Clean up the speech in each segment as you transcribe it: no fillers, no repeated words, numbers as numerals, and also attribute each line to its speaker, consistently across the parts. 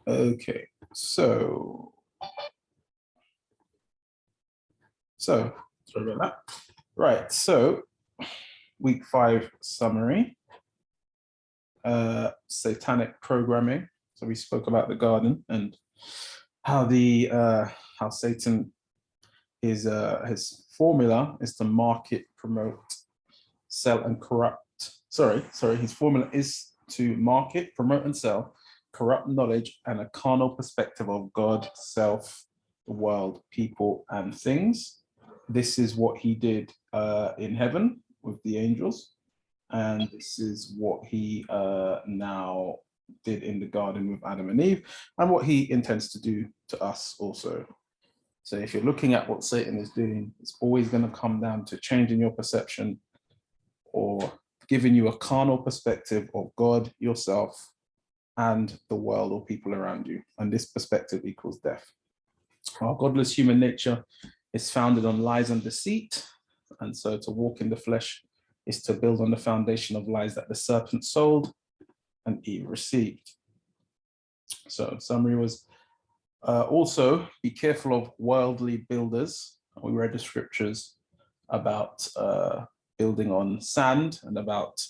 Speaker 1: Okay, so sorry about that. Right, so week 5 summary, satanic programming. So we spoke about the garden and how how Satan is his formula is to market, promote, sell, and corrupt. His formula is to market, promote, and sell corrupt knowledge and a carnal perspective of God, self, the world, people, and things. This is what he did in heaven with the angels, and this is what he now did in the garden with Adam and Eve, and what he intends to do to us also. So if you're looking at what Satan is doing, it's always going to come down to changing your perception or giving you a carnal perspective of God, yourself, and the world or people around you. And this perspective equals death. Our godless human nature is founded on lies and deceit. And so to walk in the flesh is to build on the foundation of lies that the serpent sold and Eve received. So summary was also be careful of worldly builders. We read the scriptures about building on sand and about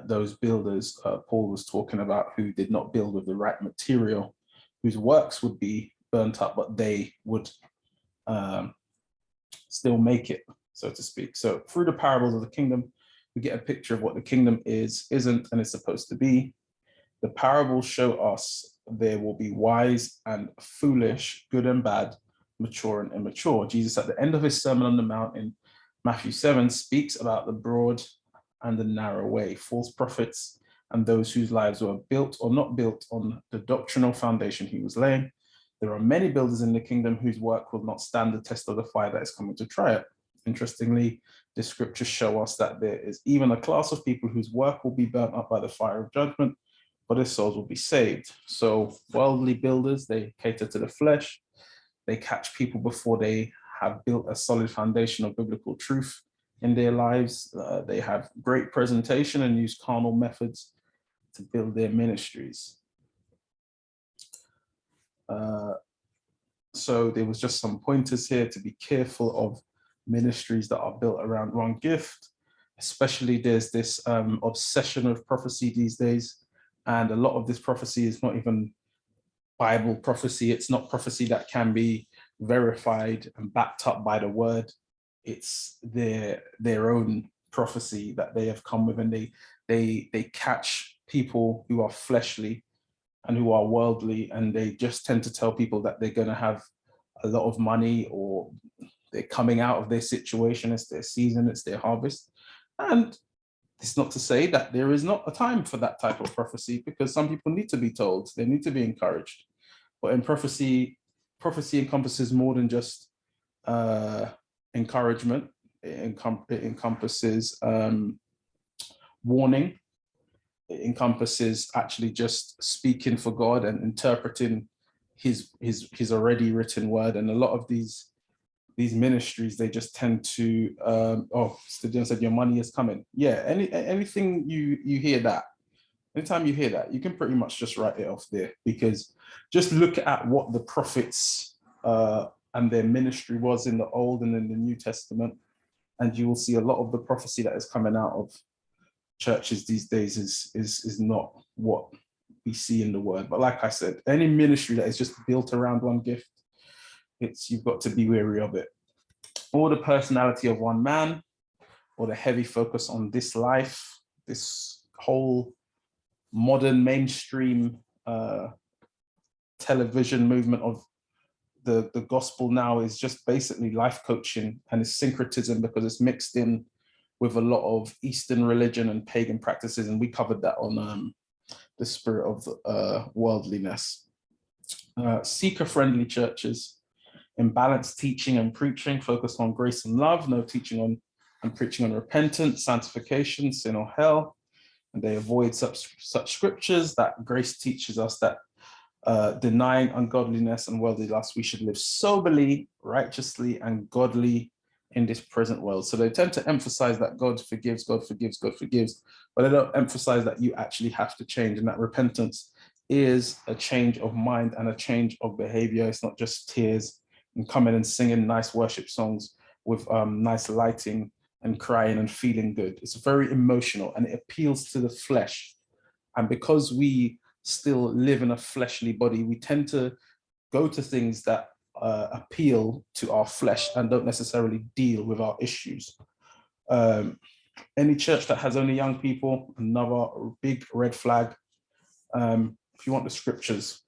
Speaker 1: those builders Paul was talking about who did not build with the right material, whose works would be burnt up, but they would still make it, so to speak. So through the parables of the kingdom, we get a picture of what the kingdom is, isn't, and is supposed to be. The parables show us there will be wise and foolish, good and bad, mature and immature. Jesus at the end of his Sermon on the Mount in Matthew 7 speaks about the broad and the narrow way, false prophets and those whose lives were built or not built on the doctrinal foundation he was laying. There are many builders in the kingdom whose work will not stand the test of the fire that is coming to try it. Interestingly, the scriptures show us that there is even a class of people whose work will be burnt up by the fire of judgment, but their souls will be saved. So worldly builders, they cater to the flesh. They catch people before they have built a solid foundation of biblical truth in their lives. They have great presentation and use carnal methods to build their ministries. So there was just some pointers here to be careful of ministries that are built around one gift. Especially there's this obsession of prophecy these days. And a lot of this prophecy is not even Bible prophecy. It's not prophecy that can be verified and backed up by the word. It's their own prophecy that they have come with, and they catch people who are fleshly and who are worldly, and they just tend to tell people that they're going to have a lot of money, or they're coming out of their situation, it's their season, it's their harvest. And it's not to say that there is not a time for that type of prophecy, because some people need to be told, they need to be encouraged. But in prophecy encompasses more than just encouragement. It encompasses warning. It encompasses actually just speaking for God and interpreting his already written word. And a lot of these ministries, they just tend to Stadion said your money is coming. Yeah, anything you hear that, anytime you hear that, you can pretty much just write it off there, because just look at what the prophets and their ministry was in the Old and in the New Testament, and you will see a lot of the prophecy that is coming out of churches these days is not what we see in the word. But like I said, any ministry that is just built around one gift, you've got to be wary of it. Or the personality of one man, or the heavy focus on this life, this whole modern mainstream television movement of the gospel now is just basically life coaching, and it's syncretism because it's mixed in with a lot of Eastern religion and pagan practices. And we covered that on the spirit of worldliness. Seeker-friendly churches, imbalanced teaching and preaching, focused on grace and love, no teaching on and preaching on repentance, sanctification, sin or hell. And they avoid such scriptures that grace teaches us that denying ungodliness and worldly lust, we should live soberly, righteously, and godly in this present world. So they tend to emphasize that God forgives, God forgives, God forgives, but they don't emphasize that you actually have to change, and that repentance is a change of mind and a change of behavior. It's not just tears and coming and singing nice worship songs with nice lighting and crying and feeling good. It's very emotional and it appeals to the flesh. And because we still live in a fleshly body, we tend to go to things that appeal to our flesh and don't necessarily deal with our issues. Any church that has only young people, another big red flag. If you want the scriptures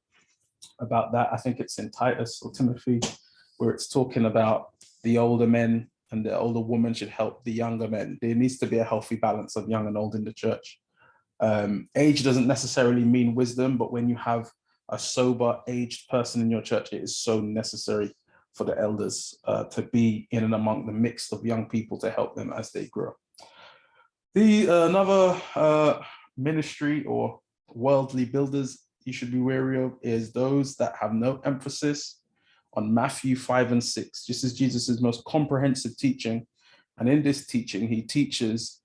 Speaker 1: about that, I think it's in Titus or Timothy, where it's talking about the older men and the older women should help the younger men. There needs to be a healthy balance of young and old in the church. Age doesn't necessarily mean wisdom, but when you have a sober, aged person in your church, it is so necessary for the elders to be in and among the mix of young people to help them as they grow. Another ministry or worldly builders you should be wary of is those that have no emphasis on Matthew 5 and 6. This is Jesus's most comprehensive teaching. And in this teaching, he teaches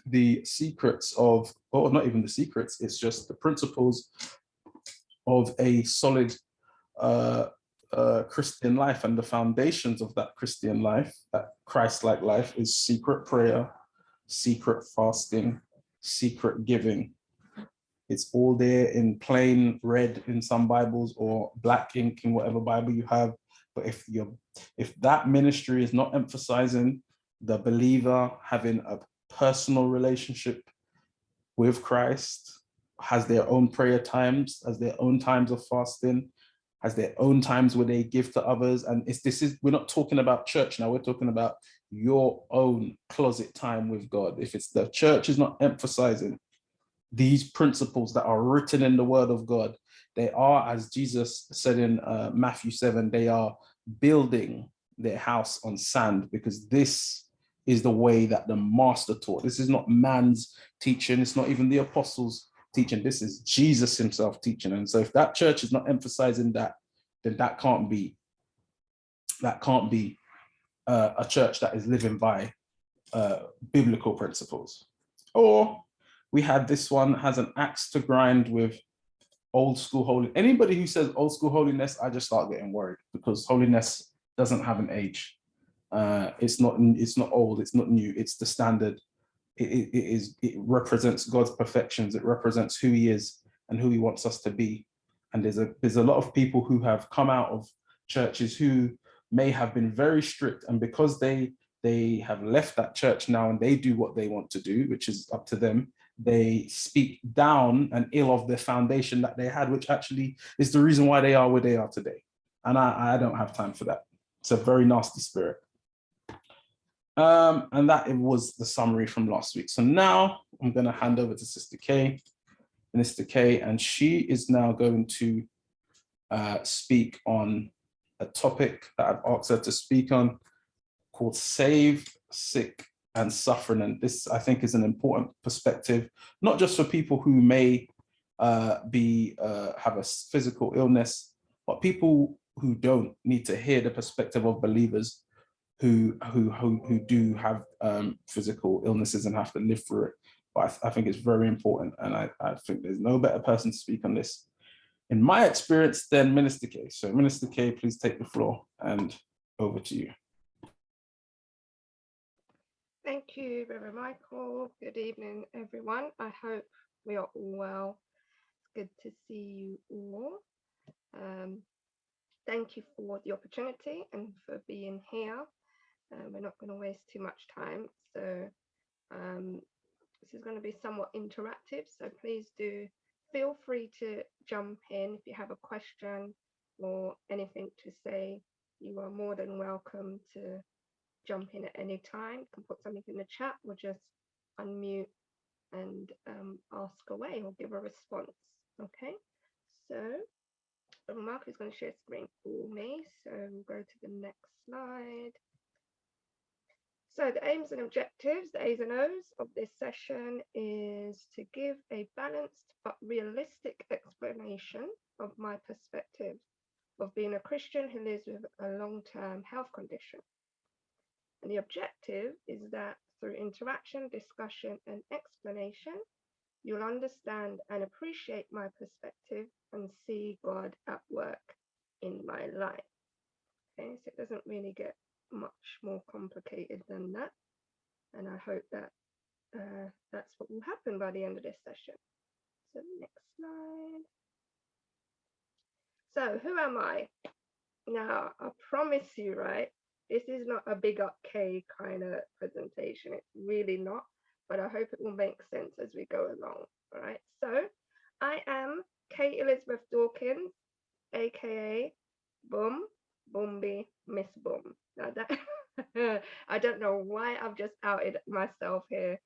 Speaker 1: the secrets of, or not even the secrets, it's just the principles of a solid Christian life. And the foundations of that Christian life, that Christ-like life, is secret prayer, secret fasting, secret giving. It's all there in plain red in some Bibles or black ink in whatever Bible you have. But if that ministry is not emphasizing the believer having a personal relationship with Christ, has their own prayer times, has their own times of fasting, has their own times where they give to others. And we're not talking about church now, we're talking about your own closet time with God. If it's the church is not emphasizing these principles that are written in the word of God, they are, as Jesus said in Matthew 7, they are building their house on sand, because this is the way that the master taught. This is not man's teaching. It's not even the apostles' teaching. This is Jesus himself teaching. And so if that church is not emphasizing that, then that can't be a church that is living by biblical principles. Or we had this one has an axe to grind with old school holiness. Anybody who says old school holiness, I just start getting worried, because holiness doesn't have an age. It's not old, it's not new, it's the standard. It represents God's perfections. It represents who he is and who he wants us to be. And there's a lot of people who have come out of churches who may have been very strict, and because they have left that church now and they do what they want to do, which is up to them, they speak down and ill of the foundation that they had, which actually is the reason why they are where they are today. And I don't have time for that. It's a very nasty spirit. And that it was the summary from last week. So now I'm going to hand over to Sister Kay, Minister Kay, and she is now going to speak on a topic that I've asked her to speak on, called Save, Sick, and Suffering. And this, I think, is an important perspective, not just for people who may have a physical illness, but people who don't need to hear the perspective of believers who do have physical illnesses and have to live through it. But I think it's very important, and I think there's no better person to speak on this, in my experience, than Minister Kay. So Minister Kay, please take the floor, and over to you.
Speaker 2: Thank you, Reverend Michael. Good evening, everyone. I hope we are all well. It's good to see you all. Thank you for the opportunity and for being here. We're not going to waste too much time. So this is going to be somewhat interactive. So please do feel free to jump in if you have a question or anything to say. You are more than welcome to jump in at any time. You can put something in the chat or just unmute and ask away or give a response. Okay, so Mark is going to share screen for me. So we'll go to the next slide. So the aims and objectives, the A's and O's of this session is to give a balanced but realistic explanation of my perspective of being a Christian who lives with a long-term health condition. And the objective is that through interaction, discussion, and explanation, you'll understand and appreciate my perspective and see God at work in my life. Okay, so it doesn't really get much more complicated than that. And I hope that that's what will happen by the end of this session. So next slide. So who am I? Now, I promise you, right, this is not a big up K kind of presentation. It's really not, but I hope it will make sense as we go along. All right. So I am Kate Elizabeth Dawkins, aka Boom, Boomby, Miss Boom. Now that I don't know why I've just outed myself here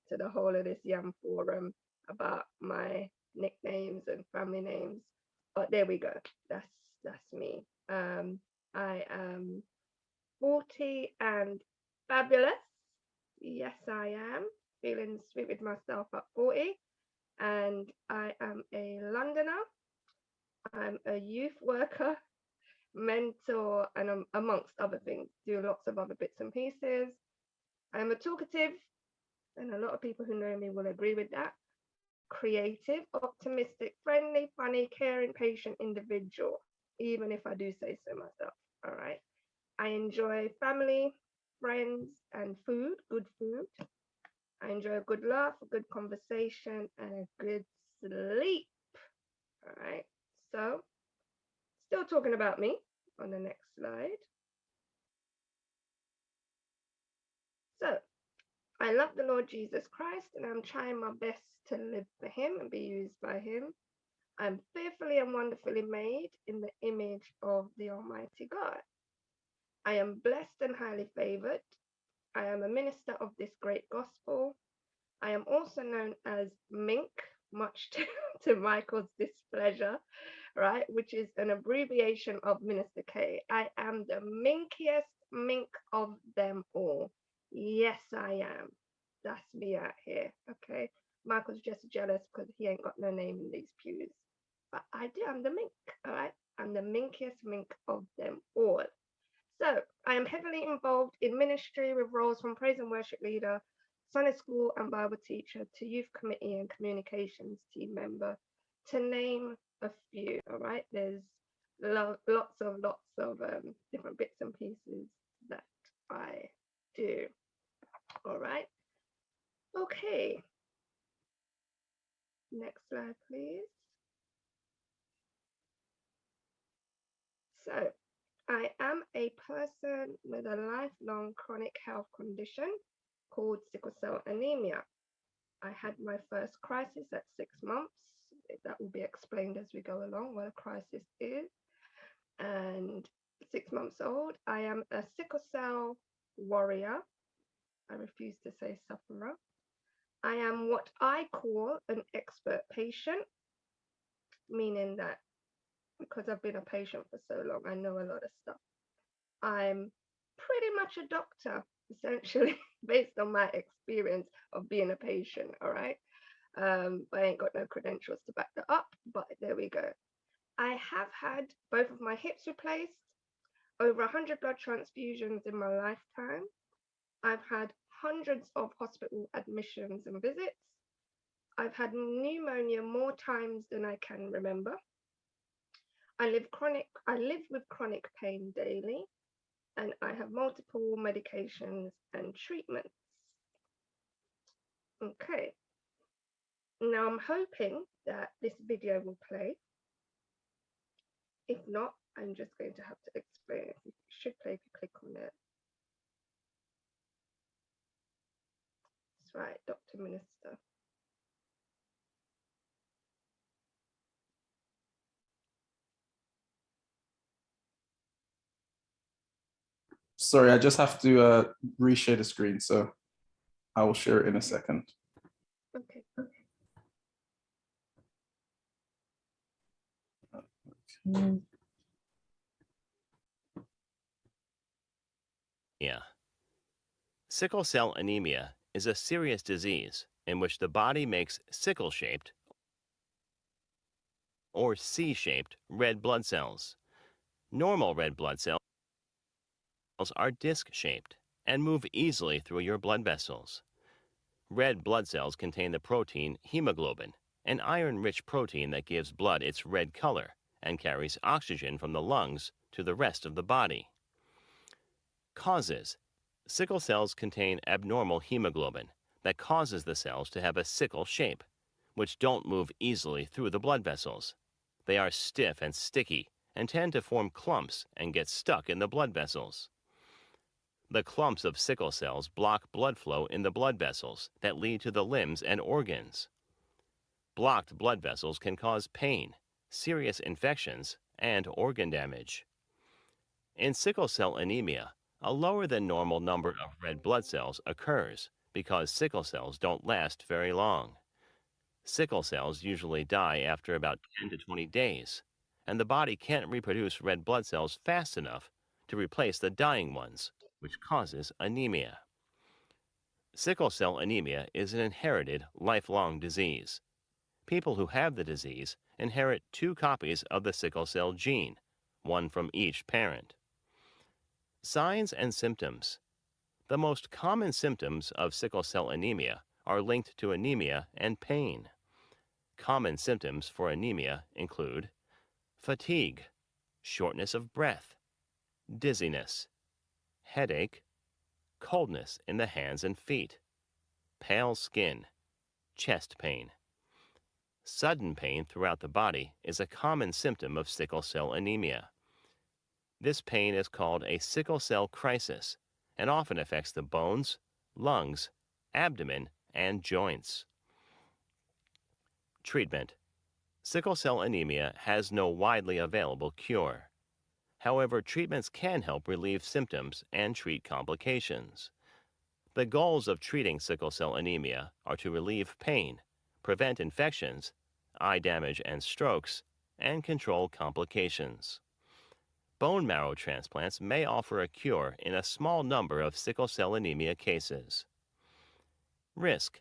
Speaker 2: to the whole of this Yam forum about my nicknames and family names, but there we go. That's me. I am 40 and fabulous. Yes, I am feeling sweet with myself at 40, and I am a Londoner. I'm a youth worker, mentor, and amongst other things, do lots of other bits and pieces. I'm a talkative, and a lot of people who know me will agree with that. Creative, optimistic, friendly, funny, caring, patient individual, even if I do say so myself. All right. I enjoy family, friends, and food, good food. I enjoy a good laugh, a good conversation, and a good sleep. All right. So, still talking about me on the next slide. So, I love the Lord Jesus Christ, and I'm trying my best to live for him and be used by him. I'm fearfully and wonderfully made in the image of the Almighty God. I am blessed and highly favored. I am a minister of this great gospel. I am also known as Mink, much to Michael's displeasure, right? Which is an abbreviation of Minister K. I am the minkiest mink of them all. Yes, I am. That's me out here, okay? Michael's just jealous because he ain't got no name in these pews. But I do, I'm the mink, all right? I'm the minkiest mink of them all. So I am heavily involved in ministry with roles from praise and worship leader, Sunday school and Bible teacher to youth committee and communications team member, to name a few. All right, there's lots of different bits and pieces that I do. All right. Okay. Next slide, please. So I am a person with a lifelong chronic health condition called sickle cell anemia. I had my first crisis at 6 months. That will be explained as we go along what a crisis is. And 6 months old, I am a sickle cell warrior. I refuse to say sufferer. I am what I call an expert patient, meaning that because I've been a patient for so long, I know a lot of stuff. I'm pretty much a doctor, essentially, based on my experience of being a patient, all right? I ain't got no credentials to back that up, but there we go. I have had both of my hips replaced, over 100 blood transfusions in my lifetime. I've had hundreds of hospital admissions and visits. I've had pneumonia more times than I can remember. I live with chronic pain daily, and I have multiple medications and treatments. Okay. Now I'm hoping that this video will play. If not, I'm just going to have to explain it. It should play if you click on it. That's right, Dr. Minister.
Speaker 1: Sorry, I just have to reshare the screen, so I will share it in a second.
Speaker 2: Okay.
Speaker 3: Yeah. Sickle cell anemia is a serious disease in which the body makes sickle-shaped or C-shaped red blood cells. Normal red blood cells are disc-shaped and move easily through your blood vessels. Red blood cells contain the protein hemoglobin, an iron-rich protein that gives blood its red color and carries oxygen from the lungs to the rest of the body. Causes. Sickle cells contain abnormal hemoglobin that causes the cells to have a sickle shape, which don't move easily through the blood vessels. They are stiff and sticky and tend to form clumps and get stuck in the blood vessels. The clumps of sickle cells block blood flow in the blood vessels that lead to the limbs and organs. Blocked blood vessels can cause pain, serious infections, and organ damage. In sickle cell anemia, a lower than normal number of red blood cells occurs because sickle cells don't last very long. Sickle cells usually die after about 10 to 20 days, and the body can't reproduce red blood cells fast enough to replace the dying ones, which causes anemia. Sickle cell anemia is an inherited, lifelong disease. People who have the disease inherit 2 copies of the sickle cell gene, one from each parent. Signs and symptoms. The most common symptoms of sickle cell anemia are linked to anemia and pain. Common symptoms for anemia include fatigue, shortness of breath, dizziness, headache, coldness in the hands and feet, pale skin, chest pain. Sudden pain throughout the body is a common symptom of sickle cell anemia. This pain is called a sickle cell crisis and often affects the bones, lungs, abdomen, and joints. Treatment. Sickle cell anemia has no widely available cure. However, treatments can help relieve symptoms and treat complications. The goals of treating sickle cell anemia are to relieve pain, prevent infections, eye damage and strokes, and control complications. Bone marrow transplants may offer a cure in a small number of sickle cell anemia cases. Risk.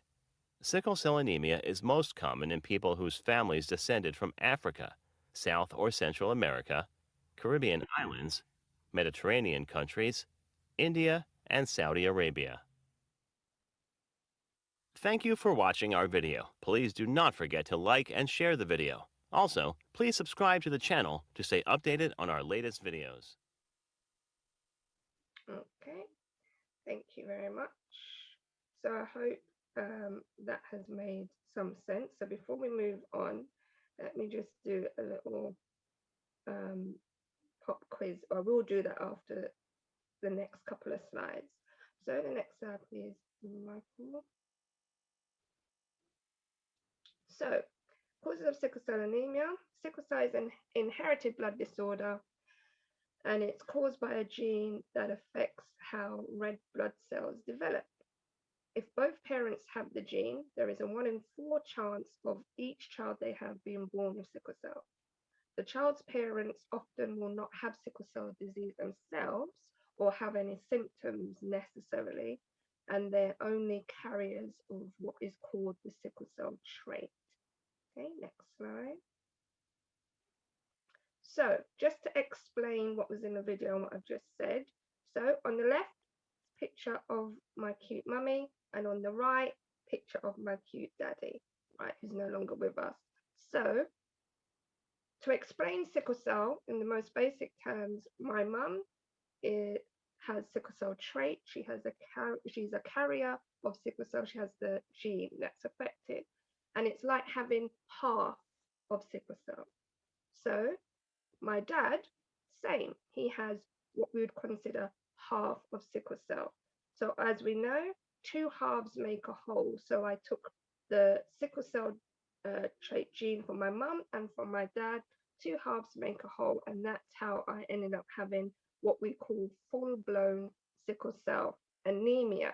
Speaker 3: Sickle cell anemia is most common in people whose families descended from Africa, South or Central America, Caribbean islands, Mediterranean countries, India, and Saudi Arabia. Thank you for watching our video. Please do not forget to like and share the video. Also, please subscribe to the channel to stay updated on our latest videos.
Speaker 2: Okay, thank you very much. So I hope that has made some sense. So before we move on, let me just do a little pop quiz. I will do that after the next couple of slides. So the next slide, please, Michael. So, causes of sickle cell anemia. Sickle cell is an inherited blood disorder, and it's caused by a gene that affects how red blood cells develop. If both parents have the gene, there is a 1 in 4 chance of each child they have being born with sickle cell. The child's parents often will not have sickle cell disease themselves or have any symptoms necessarily, and they're only carriers of what is called the sickle cell trait. Okay, next slide. So just to explain what was in the video and what I've just said. So on the left, picture of my cute mummy, and on the right, picture of my cute daddy, right, who's no longer with us. So to explain sickle cell in the most basic terms, my mum has sickle cell trait. She's a carrier of sickle cell. She has the gene that's affected, and it's like having half of sickle cell. So my dad, same. He has what we would consider half of sickle cell. So as we know, 2 halves make a whole. So I took the sickle cell trait gene from my mum and from my dad. 2 halves make a whole, and that's how I ended up having what we call full-blown sickle cell anemia.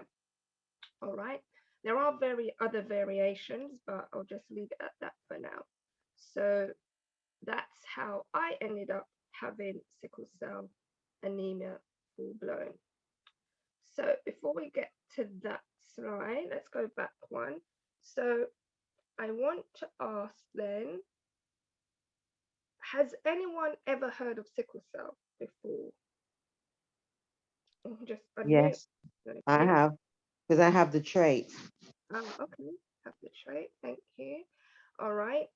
Speaker 2: All right. There are other variations, but I'll just leave it at that for now. So that's how I ended up having sickle cell anemia full-blown. So before we get to that slide, let's go back one. So I want to ask then, has anyone ever heard of sickle cell before? Just unmute.
Speaker 4: Yes, I have, because I have the trait.
Speaker 2: Okay, have the trait. Thank you. All right.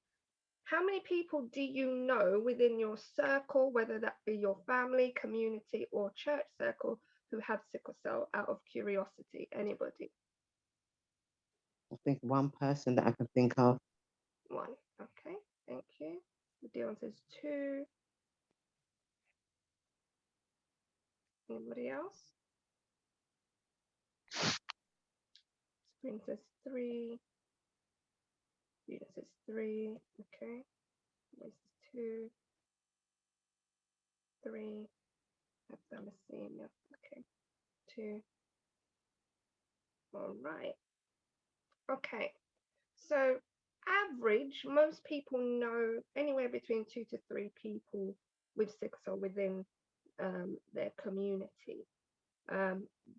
Speaker 2: How many people do you know within your circle, whether that be your family, community, or church circle, who have sickle cell? Out of curiosity, anybody?
Speaker 4: I think one person that I can think of.
Speaker 2: One. Okay, thank you. Dion says two. Anybody else? Spring says three. Judith says three. Okay. This is two. Three. Anemia. Okay. Two. All right. Okay. So average, most people know anywhere between 2 to 3 people with sickle cell within their community.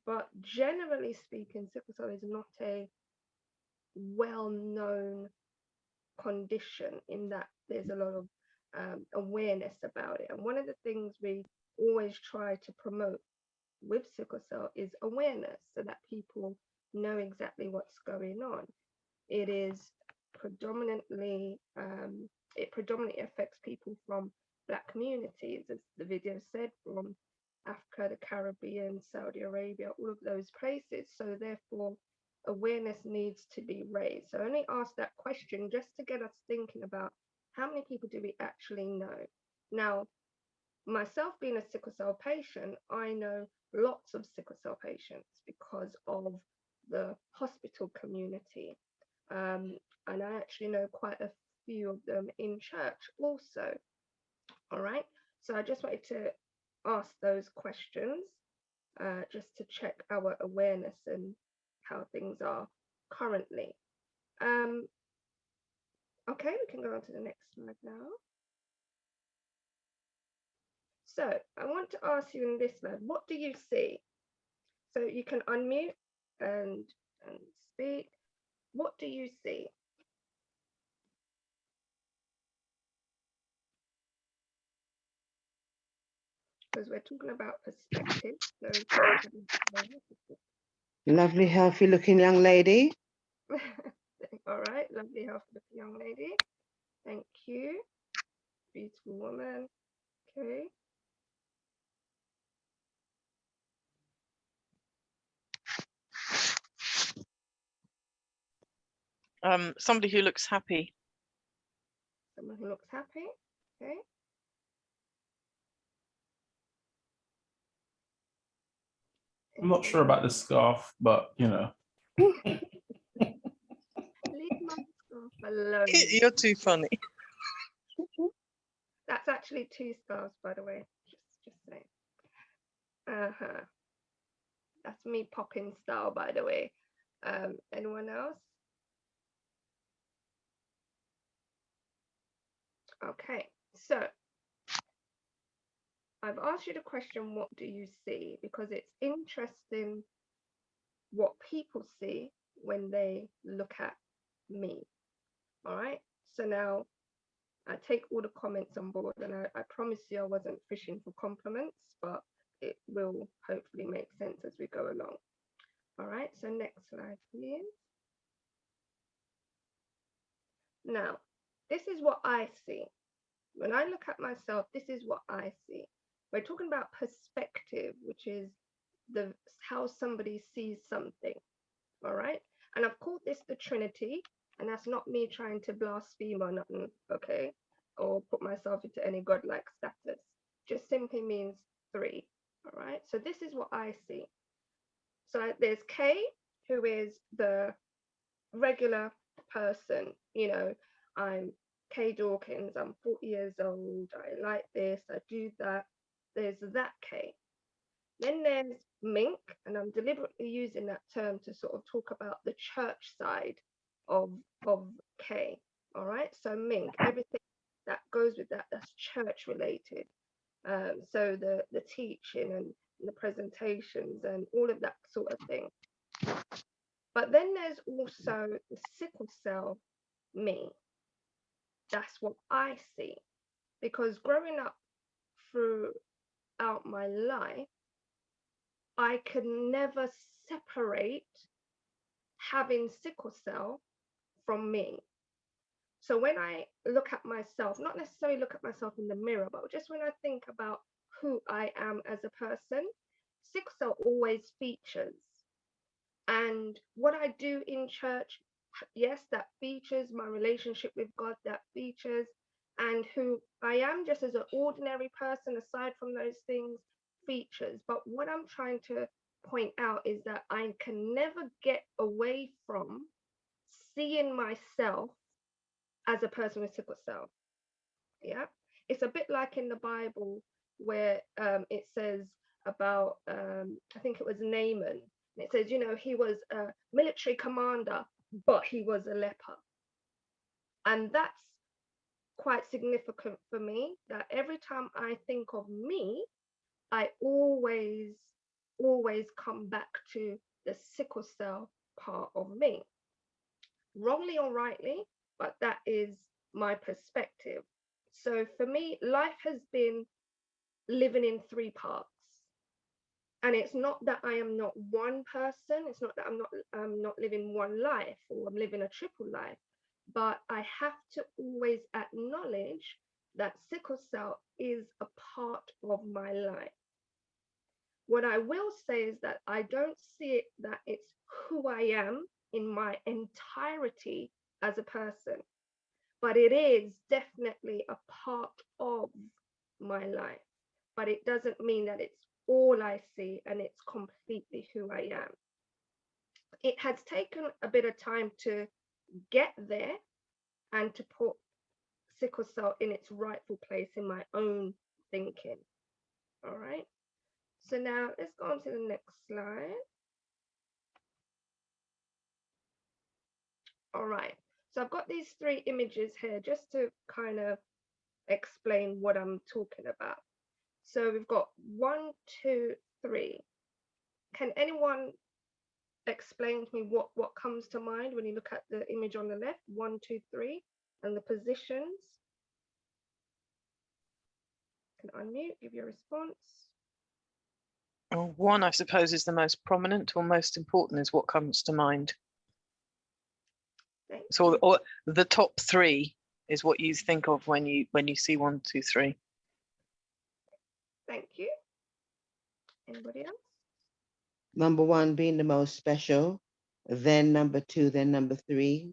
Speaker 2: But generally speaking, sickle cell is not a well-known condition in that there's a lot of awareness about it. And one of the things we always try to promote with sickle cell is awareness so that people know exactly what's going on. It is predominantly, it predominantly affects people from Black communities, as the video said, from Africa, the Caribbean, Saudi Arabia, all of those places. So therefore, awareness needs to be raised. So I only ask that question just to get us thinking about how many people do we actually know. Now, myself being a sickle cell patient, I know lots of sickle cell patients because of the hospital community. And I actually know quite a few of them in church also. All right. So I just wanted to ask those questions just to check our awareness and how things are currently. Okay, we can go on to the next slide now. So I want to ask you in this slide, what do you see? So you can unmute and speak. What do you see? Because we're talking about perspective. So
Speaker 4: Lovely, healthy looking young lady.
Speaker 2: all right, lovely, healthy looking young lady. Thank you. Beautiful woman. Okay.
Speaker 5: Somebody who looks happy.
Speaker 2: Someone who looks happy. Okay.
Speaker 1: I'm not sure about the scarf, but you know.
Speaker 2: Leave my scarf alone.
Speaker 5: You're too funny.
Speaker 2: That's actually 2 scarves, by the way. Just saying. That's me popping style, by the way. Anyone else? Okay, so I've asked you the question, what do you see? Because it's interesting what people see when they look at me. All right, so now I take all the comments on board, and I promise you I wasn't fishing for compliments, but it will hopefully make sense as we go along. All right, so next slide, please. Now, this is what I see. When I look at myself, this is what I see. We're talking about perspective, which is how somebody sees something. All right, and I've called this the Trinity, and that's not me trying to blaspheme or nothing, okay, or put myself into any godlike status. Just simply means 3. All right, so this is what I see. So there's K, who is the regular person. You know, I'm Kay Dawkins, I'm 40 years old, I like this, I do that. There's that K. Then there's Mink, and I'm deliberately using that term to sort of talk about the church side of K. All right, so Mink, everything that goes with that, that's church related. So the teaching and the presentations and all of that sort of thing. But then there's also the sickle cell me. That's what I see. Because growing up throughout my life, I could never separate having sickle cell from me. So when I look at myself, not necessarily look at myself in the mirror, but just when I think about who I am as a person, sickle cell always features. And what I do in church, yes, that features my relationship with God, that features, and who I am just as an ordinary person, aside from those things, features. But what I'm trying to point out is that I can never get away from seeing myself as a person with sickle cell. Yeah, it's a bit like in the Bible where it says about I think it was Naaman. It says, you know, he was a military commander, but he was a leper. And that's quite significant for me, that every time I think of me, I always come back to the sickle cell part of me. Wrongly or rightly, but that is my perspective. So for me, life has been living in three parts. And it's not that I am not one person. It's not that I'm not living one life, or I'm living a triple life. But I have to always acknowledge that sickle cell is a part of my life. What I will say is that I don't see it that it's who I am in my entirety as a person, but it is definitely a part of my life. But it doesn't mean that it's all I see and it's completely who I am. It has taken a bit of time to get there and to put sickle cell in its rightful place in my own thinking. All right. So now let's go on to the next slide. All right. So I've got these three images here just to kind of explain what I'm talking about. So we've got 1, 2, 3. Can anyone explain to me what comes to mind when you look at the image on the left? 1, 2, 3, and the positions? Can unmute, give your response.
Speaker 5: Well, one, I suppose, is the most prominent or most important, is what comes to mind.
Speaker 2: Thank
Speaker 5: So,
Speaker 2: you.
Speaker 5: or the top three is what you think of when you see 1, 2, 3.
Speaker 2: Thank you. Anybody else?
Speaker 4: Number one being the most special, then number two, then number three.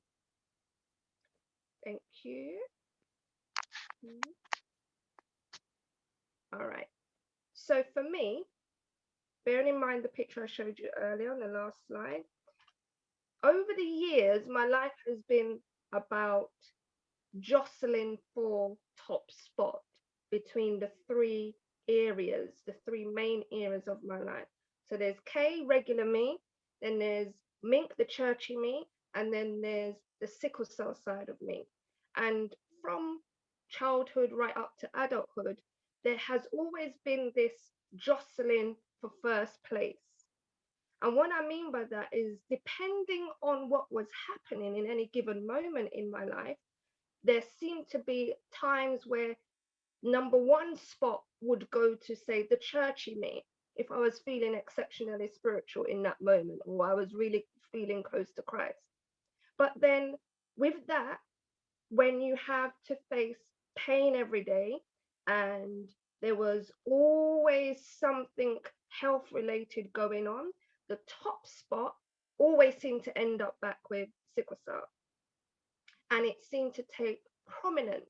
Speaker 2: Thank you. All right. So for me, bearing in mind the picture I showed you earlier on the last slide, over the years, my life has been about jostling for top spot between the three areas, the three main areas of my life. So there's K, regular me, then there's Mink, the churchy me, and then there's the sickle cell side of me. And from childhood right up to adulthood, there has always been this jostling for first place. And what I mean by that is, depending on what was happening in any given moment in my life, there seemed to be times where number one spot would go to, say, the churchy me, if I was feeling exceptionally spiritual in that moment, or I was really feeling close to Christ. But then with that, when you have to face pain every day, and there was always something health related going on, the top spot always seemed to end up back with sickle cell. And it seemed to take prominence.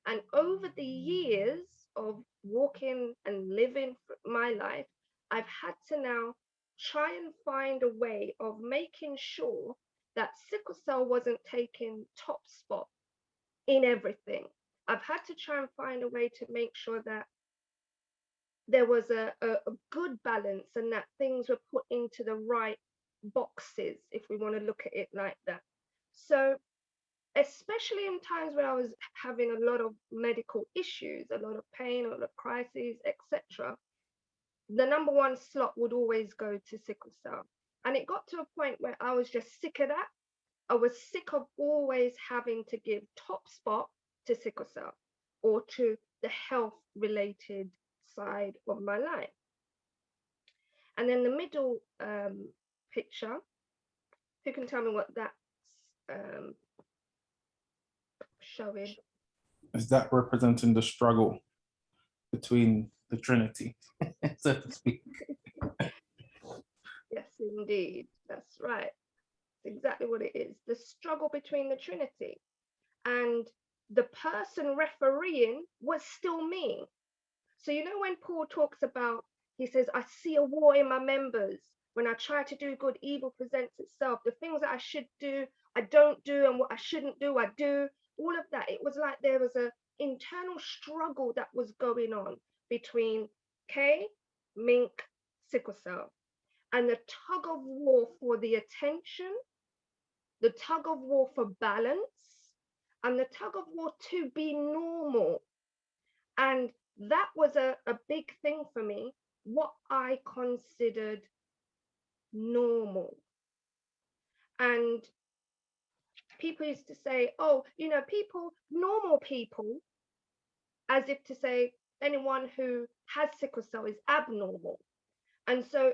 Speaker 2: And over the years of walking and living my life, I've had to now try and find a way of making sure that sickle cell wasn't taking top spot in everything. I've had to try and find a way to make sure that there was a good balance, and that things were put into the right boxes, if we want to look at it like that. So especially in times where I was having a lot of medical issues, a lot of pain, a lot of crises, etc., the number one slot would always go to sickle cell. And it got to a point where I was just sick of that. I was sick of always having to give top spot to sickle cell or to the health related side of my life. And then the middle picture Who can tell me what that's showing?
Speaker 1: Is that representing the struggle between the Trinity, so to speak?
Speaker 2: Yes, indeed. That's right. It's exactly what it is. The struggle between the Trinity. And the person refereeing was still me. So, you know, when Paul talks about, he says, I see a war in my members. When I try to do good, evil presents itself. The things that I should do, I don't do. And what I shouldn't do, I do. All of that. It was like there was an internal struggle that was going on between K, Mink, Sickle Cell. And the tug of war for the attention, the tug of war for balance, and the tug of war to be normal. And that was a big thing for me, what I considered normal. And people used to say, oh, you know, people, normal people, as if to say anyone who has sickle cell is abnormal. And so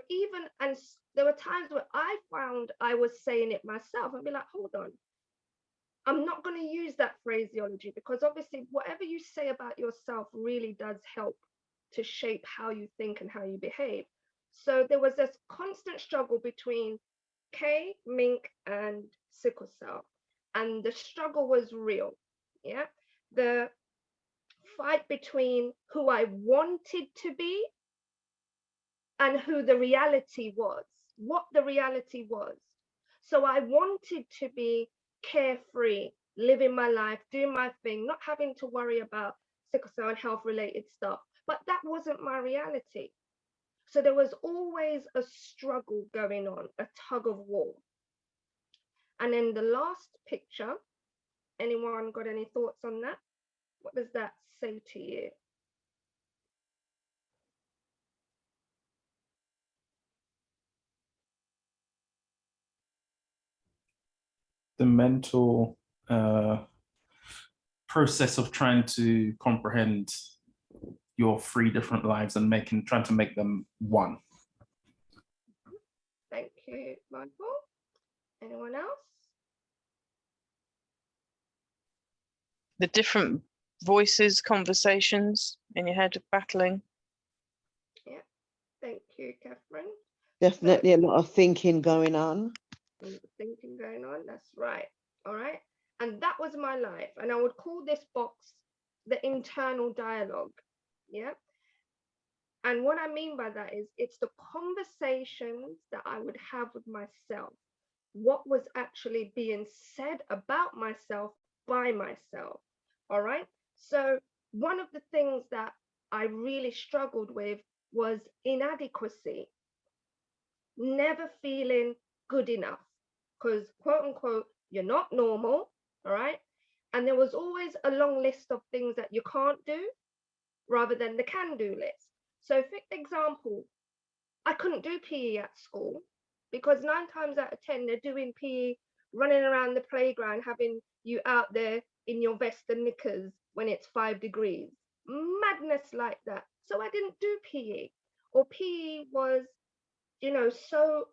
Speaker 2: there were times where I found I was saying it myself and be like, hold on, I'm not going to use that phraseology, because obviously whatever you say about yourself really does help to shape how you think and how you behave. So there was this constant struggle between K, Mink, and Sickle Cell. And the struggle was real. Yeah. The fight between who I wanted to be and who the reality was, what the reality was. So I wanted to be carefree, living my life, doing my thing, not having to worry about sickle cell and health related stuff. But that wasn't my reality. So there was always a struggle going on, a tug of war. And then the last picture, anyone got any thoughts on that? What does that say to you?
Speaker 1: The mental process of trying to comprehend your three different lives and trying to make them one.
Speaker 2: Thank you, Michael. Anyone else?
Speaker 5: The different voices, conversations in your head battling.
Speaker 2: Yeah, thank you, Catherine.
Speaker 4: Definitely a lot of thinking going on.
Speaker 2: Thinking going on, that's right. All right. And that was my life. And I would call this box the internal dialogue. Yeah. And what I mean by that is it's the conversations that I would have with myself. What was actually being said about myself by myself. All right. So one of the things that I really struggled with was inadequacy, never feeling good enough, because quote unquote, you're not normal. All right. And there was always a long list of things that you can't do rather than the can do list. So, for example, I couldn't do PE at school because 9 times out of 10, they're doing PE, running around the playground, having you out there in your vest and knickers when it's 5 degrees. Madness like that. So I didn't do PE. Or PE was, you know, so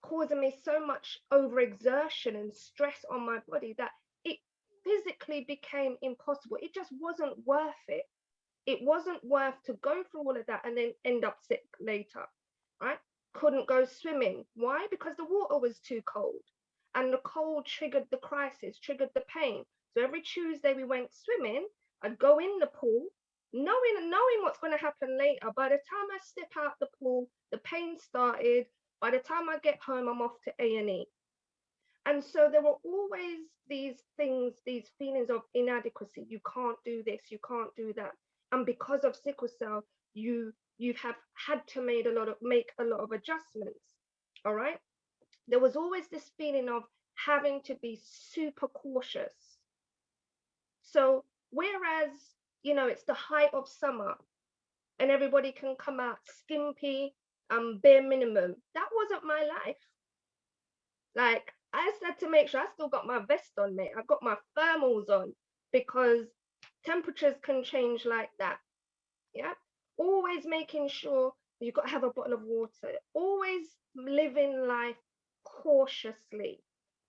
Speaker 2: causing me so much overexertion and stress on my body that it physically became impossible. It just wasn't worth it. It wasn't worth to go through all of that and then end up sick later, right? Couldn't go swimming. Why? Because the water was too cold. And the cold triggered the crisis, triggered the pain. So every Tuesday we went swimming, I'd go in the pool, knowing what's going to happen later. By the time I step out the pool, the pain started. By the time I get home, I'm off to A&E. And so there were always these things, these feelings of inadequacy. You can't do this, you can't do that. And because of sickle cell, you have had to make a lot of adjustments. All right. There was always this feeling of having to be super cautious. So whereas, you know, it's the height of summer and everybody can come out skimpy and bare minimum, that wasn't my life. Like, I had to make sure I still got my vest on, mate. I got my thermals on because temperatures can change like that. Yeah. Always making sure you've got to have a bottle of water. Always living life cautiously.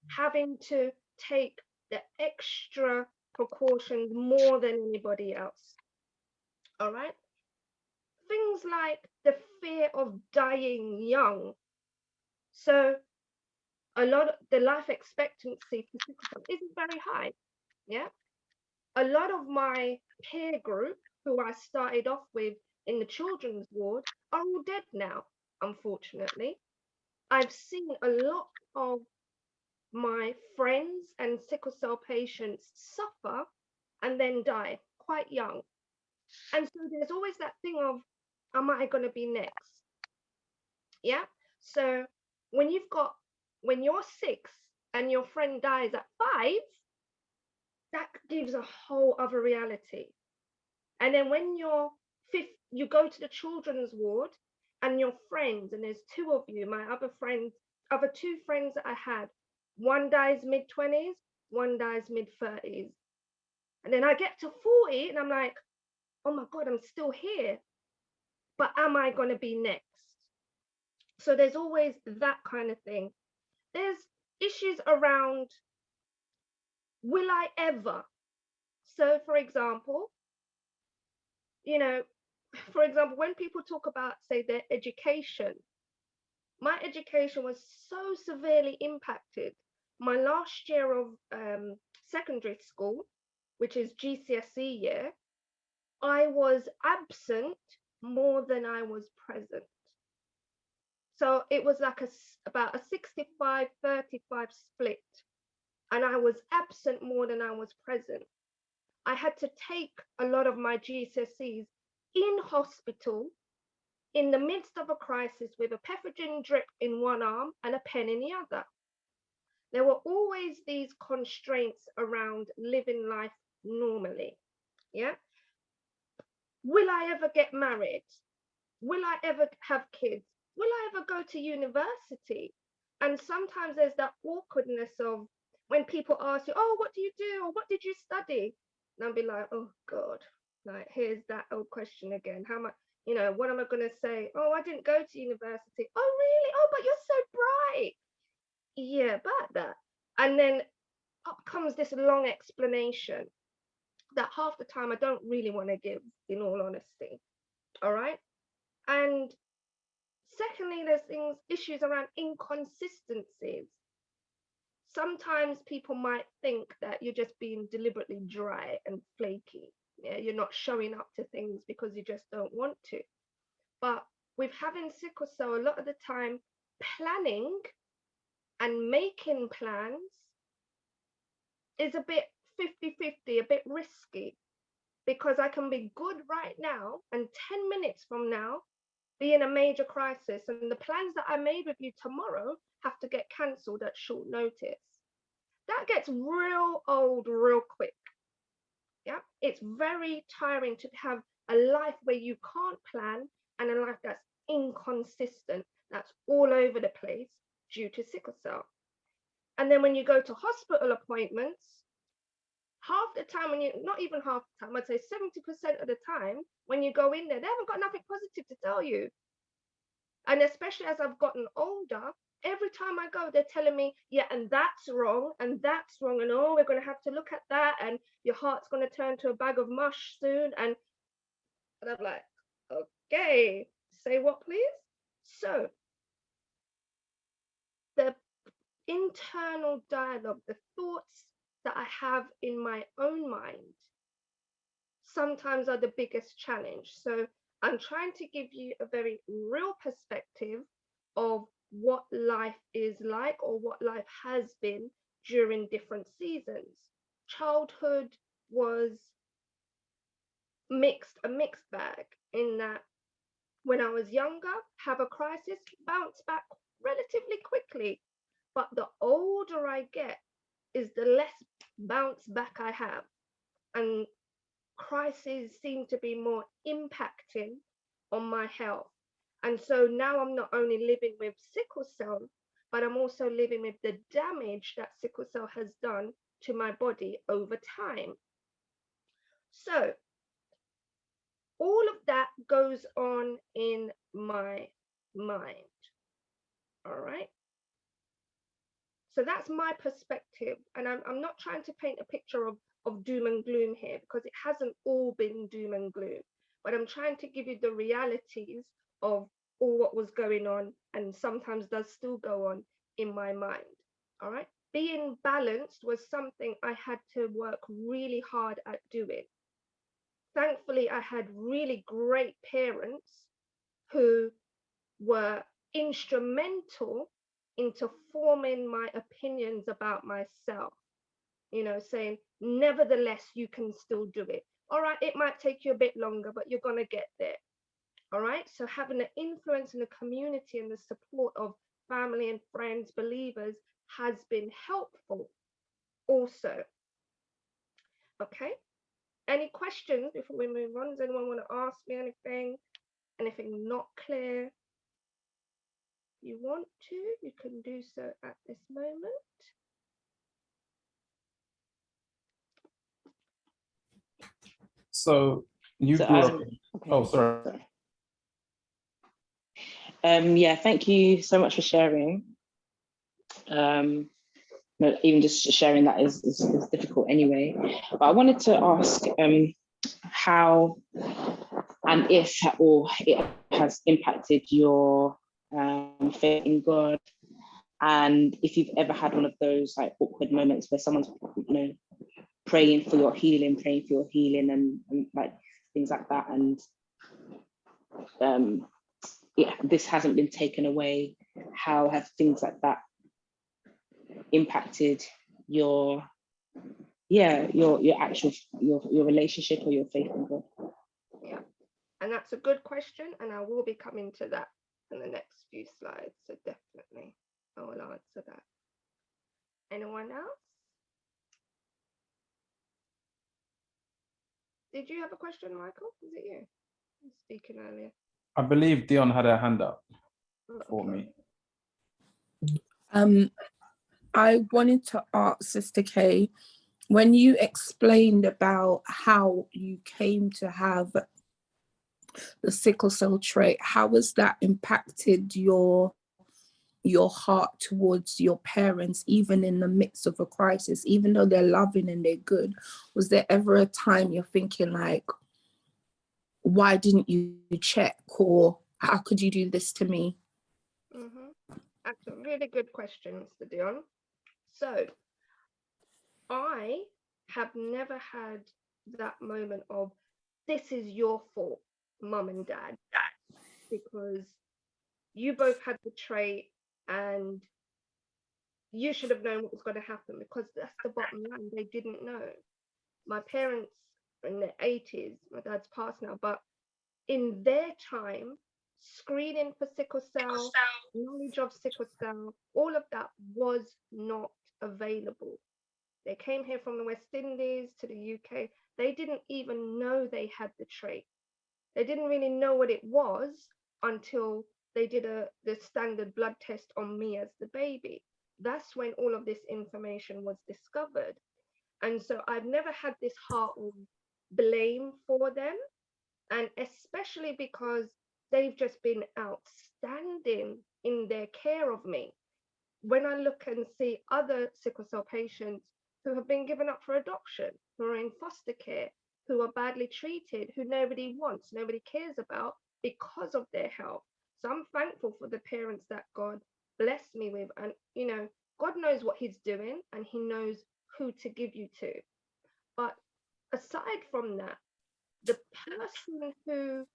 Speaker 2: having to take the extra precautions more than anybody else. All right. Things like the fear of dying young. So a lot of the life expectancy for sickle cell isn't very high. Yeah. A lot of my peer group who I started off with in the children's ward are all dead now, unfortunately. I've seen a lot of my friends and sickle cell patients suffer and then die quite young. And so there's always that thing of, am I going to be next? Yeah. So when when you're 6 and your friend dies at 5, that gives a whole other reality. And then when you're 5, you go to the children's ward and your friends, and there's 2 of you, my other 2 friends that I had, one dies mid-20s, one dies mid-30s. And then I get to 40 and I'm like, oh my God, I'm still here. But am I going to be next? So there's always that kind of thing. There's issues around, will I ever? So for example, when people talk about, say, their education, my education was so severely impacted. My last year of secondary school, which is GCSE year, I was absent more than I was present. So it was like about a 65-35 split. And I was absent more than I was present. I had to take a lot of my GCSEs in hospital in the midst of a crisis with a peppergin drip in one arm and a pen in the other. There were always these constraints around living life normally. Yeah. Will I ever get married? Will I ever have kids? Will I ever go to university? And sometimes there's that awkwardness of when people ask you, oh, what do you do? Or what did you study? And I'll be like, oh God, like here's that old question again. How much, what am I going to say? Oh, I didn't go to university. Oh, really? Oh, but you're so bright. Yeah, about that. And then up comes this long explanation that half the time I don't really want to give, in all honesty. All right. And secondly, there's issues around inconsistencies. Sometimes people might think that you're just being deliberately dry and flaky. Yeah, you're not showing up to things because you just don't want to. But with having sickle cell, a lot of the time, planning and making plans is a bit 50-50, a bit risky, because I can be good right now and 10 minutes from now be in a major crisis, and the plans that I made with you tomorrow have to get cancelled at short notice. That gets real old real quick. Yeah, it's very tiring to have a life where you can't plan and a life that's inconsistent, that's all over the place due to sickle cell. And then when you go to hospital appointments, half the time, not even half the time, I'd say 70% of the time, when you go in there, they haven't got nothing positive to tell you. And especially as I've gotten older, every time I go, they're telling me, yeah, and that's wrong, and oh, we're going to have to look at that, and your heart's going to turn to a bag of mush soon. And I'm like, okay, say what, please? So the internal dialogue, the thoughts that I have in my own mind, sometimes are the biggest challenge. So I'm trying to give you a very real perspective of what life is like, or what life has been during different seasons. Childhood was a mixed bag, in that when I was younger, have a crisis, bounce back relatively quickly. But the older I get, is the less bounce back I have. And crises seem to be more impacting on my health. And so now I'm not only living with sickle cell, but I'm also living with the damage that sickle cell has done to my body over time. So all of that goes on in my mind. All right. So that's my perspective. And I'm not trying to paint a picture of doom and gloom here, because it hasn't all been doom and gloom. But I'm trying to give you the realities of all what was going on, and sometimes does still go on in my mind. All right. Being balanced was something I had to work really hard at doing. Thankfully, I had really great parents who were instrumental into forming my opinions about myself, saying, nevertheless, you can still do it. All right, it might take you a bit longer, but you're going to get there. All right, so having an influence in the community and the support of family and friends, believers, has been helpful also. Okay, any questions before we move on? Does anyone want to ask me anything? Anything not clear? You want to, you can do so at this moment.
Speaker 1: So you
Speaker 6: So,
Speaker 1: grew up.
Speaker 6: okay.
Speaker 1: Oh, sorry.
Speaker 6: Yeah, thank you so much for sharing. Even just sharing that is difficult anyway. But I wanted to ask how and if or it has impacted your faith in God, and if you've ever had one of those like awkward moments where someone's praying for your healing, and like things like that, and yeah, this hasn't been taken away. How have things like that impacted your actual your relationship or your faith in God?
Speaker 2: Yeah, and that's a good question, and I will be coming to that in the next few slides. So definitely I will answer that. Anyone else? Did you have a question, Michael? Was it you? I was speaking earlier.
Speaker 1: I believe Dion had her hand up for
Speaker 2: Okay.
Speaker 1: me.
Speaker 7: I wanted to ask Sister Kay, when you explained about how you came to have the sickle cell trait, how has that impacted your heart towards your parents, even in the midst of a crisis, even though they're loving and they're good? Was there ever a time you're thinking like, why didn't you check, or how could you do this to me?
Speaker 2: That's a really good question, Mr. Dion. So I have never had that moment of, this is your fault, mum and dad, because you both had the trait and you should have known what was going to happen, because that's the bottom line. They didn't know. My parents are in their 80s, my dad's passed now, but in their time, screening for sickle cell, knowledge of sickle cell, all of that was not available. They came here from the West Indies to the UK. They didn't even know they had the trait. They didn't really know what it was until they did the standard blood test on me as the baby. That's when all of this information was discovered. And so I've never had this heart of blame for them. And especially because they've just been outstanding in their care of me. When I look and see other sickle cell patients who have been given up for adoption, who are in foster care, who are badly treated, who nobody wants, nobody cares about because of their health. So I'm thankful for the parents that God blessed me with. And, God knows what he's doing and he knows who to give you to. But aside from that, the person who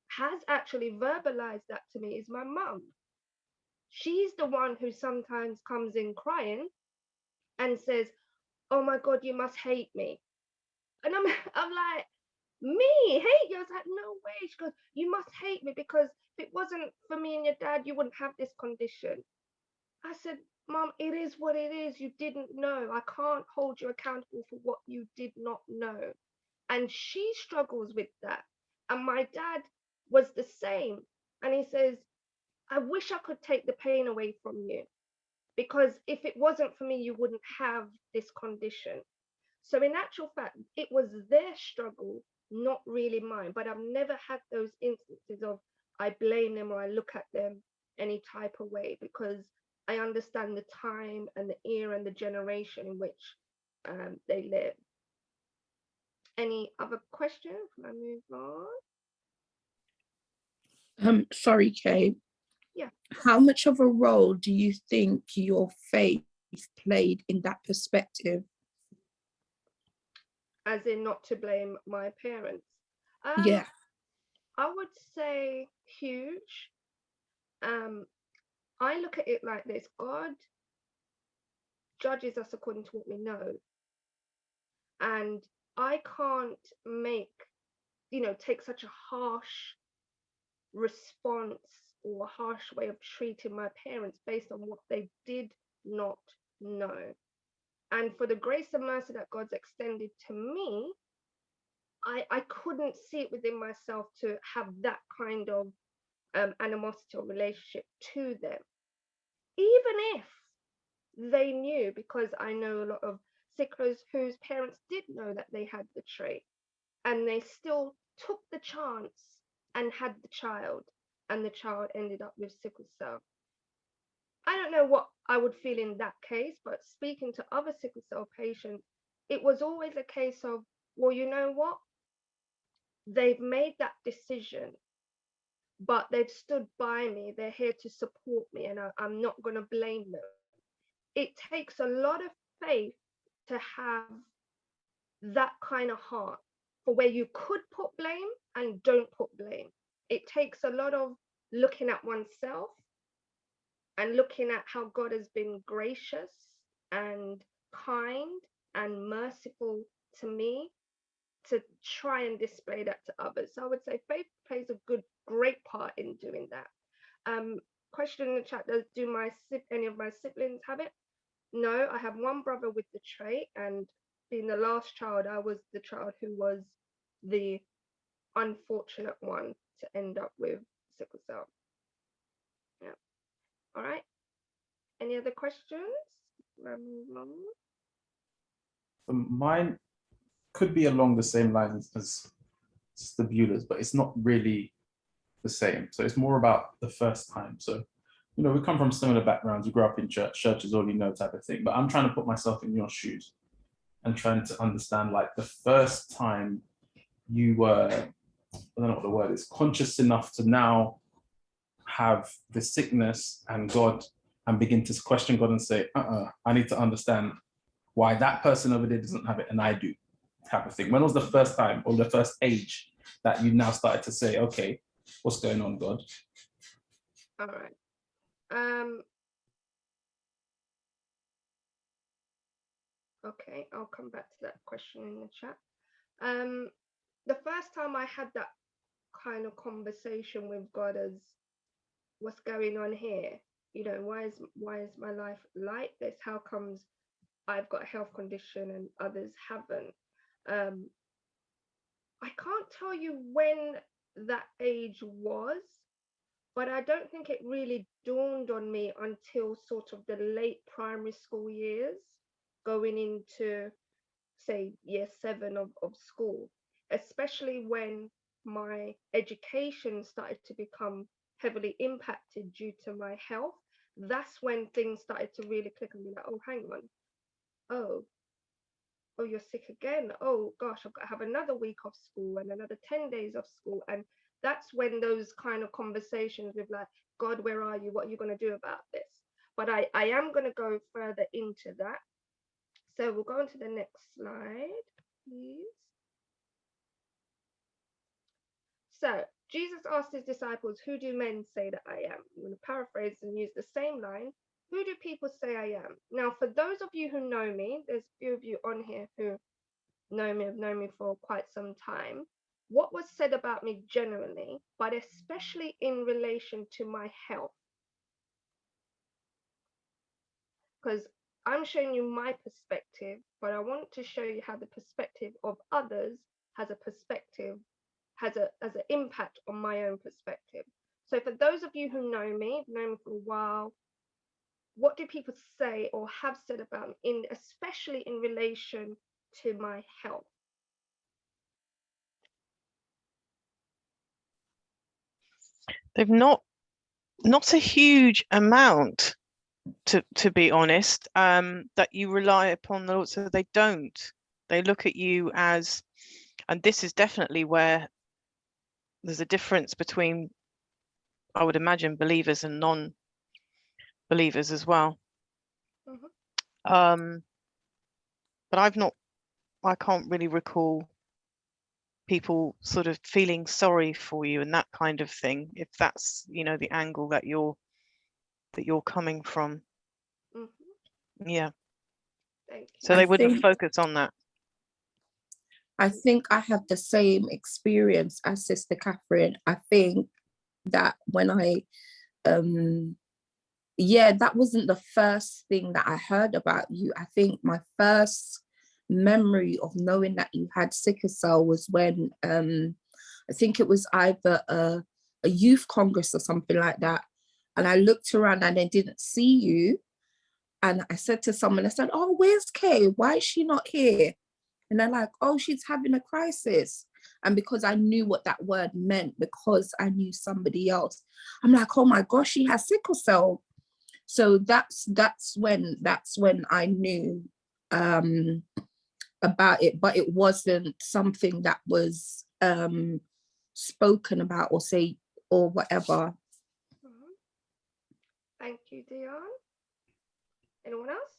Speaker 2: has actually verbalized that to me is my mum. She's the one who sometimes comes in crying and says, oh my God, you must hate me. And I'm like, me hate you? I was like, no way. She goes, you must hate me because if it wasn't for me and your dad, you wouldn't have this condition. I said, Mom, it is what it is. You didn't know. I can't hold you accountable for what you did not know. And she struggles with that. And my dad was the same. And he says, I wish I could take the pain away from you, because if it wasn't for me, you wouldn't have this condition. So in actual fact, it was their struggle, not really mine. But I've never had those instances of I blame them or I look at them any type of way, because I understand the time and the era and the generation in which they live. Any other questions? Can I move on?
Speaker 7: Sorry, Kay.
Speaker 2: Yeah.
Speaker 7: How much of a role do you think your faith played in that perspective?
Speaker 2: As in not to blame my parents?
Speaker 7: Yeah.
Speaker 2: I would say huge. I look at it like this: God judges us according to what we know. And I can't take such a harsh response or a harsh way of treating my parents based on what they did not know. And for the grace and mercy that God's extended to me, I couldn't see it within myself to have that kind of animosity or relationship to them, even if they knew, because I know a lot of sicklers whose parents did know that they had the trait, and they still took the chance and had the child, and the child ended up with sickle cell. I don't know what I would feel in that case, but speaking to other sickle cell patients, it was always a case of, well, you know what? They've made that decision, but they've stood by me. They're here to support me, and I'm not going to blame them. It takes a lot of faith to have that kind of heart for where you could put blame and don't put blame. It takes a lot of looking at oneself and looking at how God has been gracious and kind and merciful to me to try and display that to others. So I would say faith plays a great part in doing that. Question in the chat: do any of my siblings have it? No, I have one brother with the trait, and being the last child, I was the child who was the unfortunate one to end up with sickle cell. Yeah. All right. Any other questions?
Speaker 1: Mine could be along the same lines as the Bueller's, but it's not really the same. So it's more about the first time. So, we come from similar backgrounds. We grew up in church is all you know type of thing. But I'm trying to put myself in your shoes and trying to understand, like, the first time you were, I don't know what the word is, conscious enough to now have the sickness and God, and begin to question God and say, I need to understand why that person over there doesn't have it and I do, type of thing. When was the first time or the first age that you now started to say, okay, what's going on, God?
Speaker 2: All right. Okay, I'll come back to that question in the chat. The first time I had that kind of conversation with God as, what's going on here? Why is my life like this? How comes I've got a health condition and others haven't? I can't tell you when that age was, but I don't think it really dawned on me until sort of the late primary school years, going into, say, year 7 of school, especially when my education started to become heavily impacted due to my health. That's when things started to really click and be like, oh, hang on. Oh, you're sick again. Oh gosh, I've got to have another week off school and another 10 days off school. And that's when those kind of conversations with, like, God, where are you? What are you going to do about this? But I am going to go further into that. So we'll go on to the next slide, please. So Jesus asked his disciples, who do men say that I am? I'm going to paraphrase and use the same line. Who do people say I am? Now, for those of you who know me, there's a few of you on here who know me, have known me for quite some time. What was said about me generally, but especially in relation to my health? Because I'm showing you my perspective, but I want to show you how the perspective of others has an impact on my own perspective. So for those of you who know me for a while, what do people say or have said about me, especially in relation to my health?
Speaker 5: They've not a huge amount, to be honest, that you rely upon the Lord. So they don't. They look at you as, and this is definitely where there's a difference between, I would imagine, believers and non-believers as well.
Speaker 2: Mhm.
Speaker 5: But I can't really recall people sort of feeling sorry for you and that kind of thing, if that's, you know, the angle that you're coming from.
Speaker 2: Mhm.
Speaker 5: Yeah.
Speaker 2: Thank you.
Speaker 5: So they
Speaker 7: I
Speaker 5: wouldn't
Speaker 7: think-
Speaker 5: focus on that.
Speaker 7: I think I have the same experience as Sister Catherine. I think that when yeah, that wasn't the first thing that I heard about you. I think my first memory of knowing that you had sickle cell was when I think it was either a youth congress or something like that. And I looked around and I didn't see you. And I said to someone, I said, "Oh, where's Kay? Why is she not here?" And they're like, "Oh, she's having a crisis." And because I knew what that word meant, because I knew somebody else, I'm like, "Oh my gosh, she has sickle cell." So that's when I knew about it, but it wasn't something that was spoken about or say or whatever.
Speaker 2: Mhm. Thank you, Dion. Anyone else?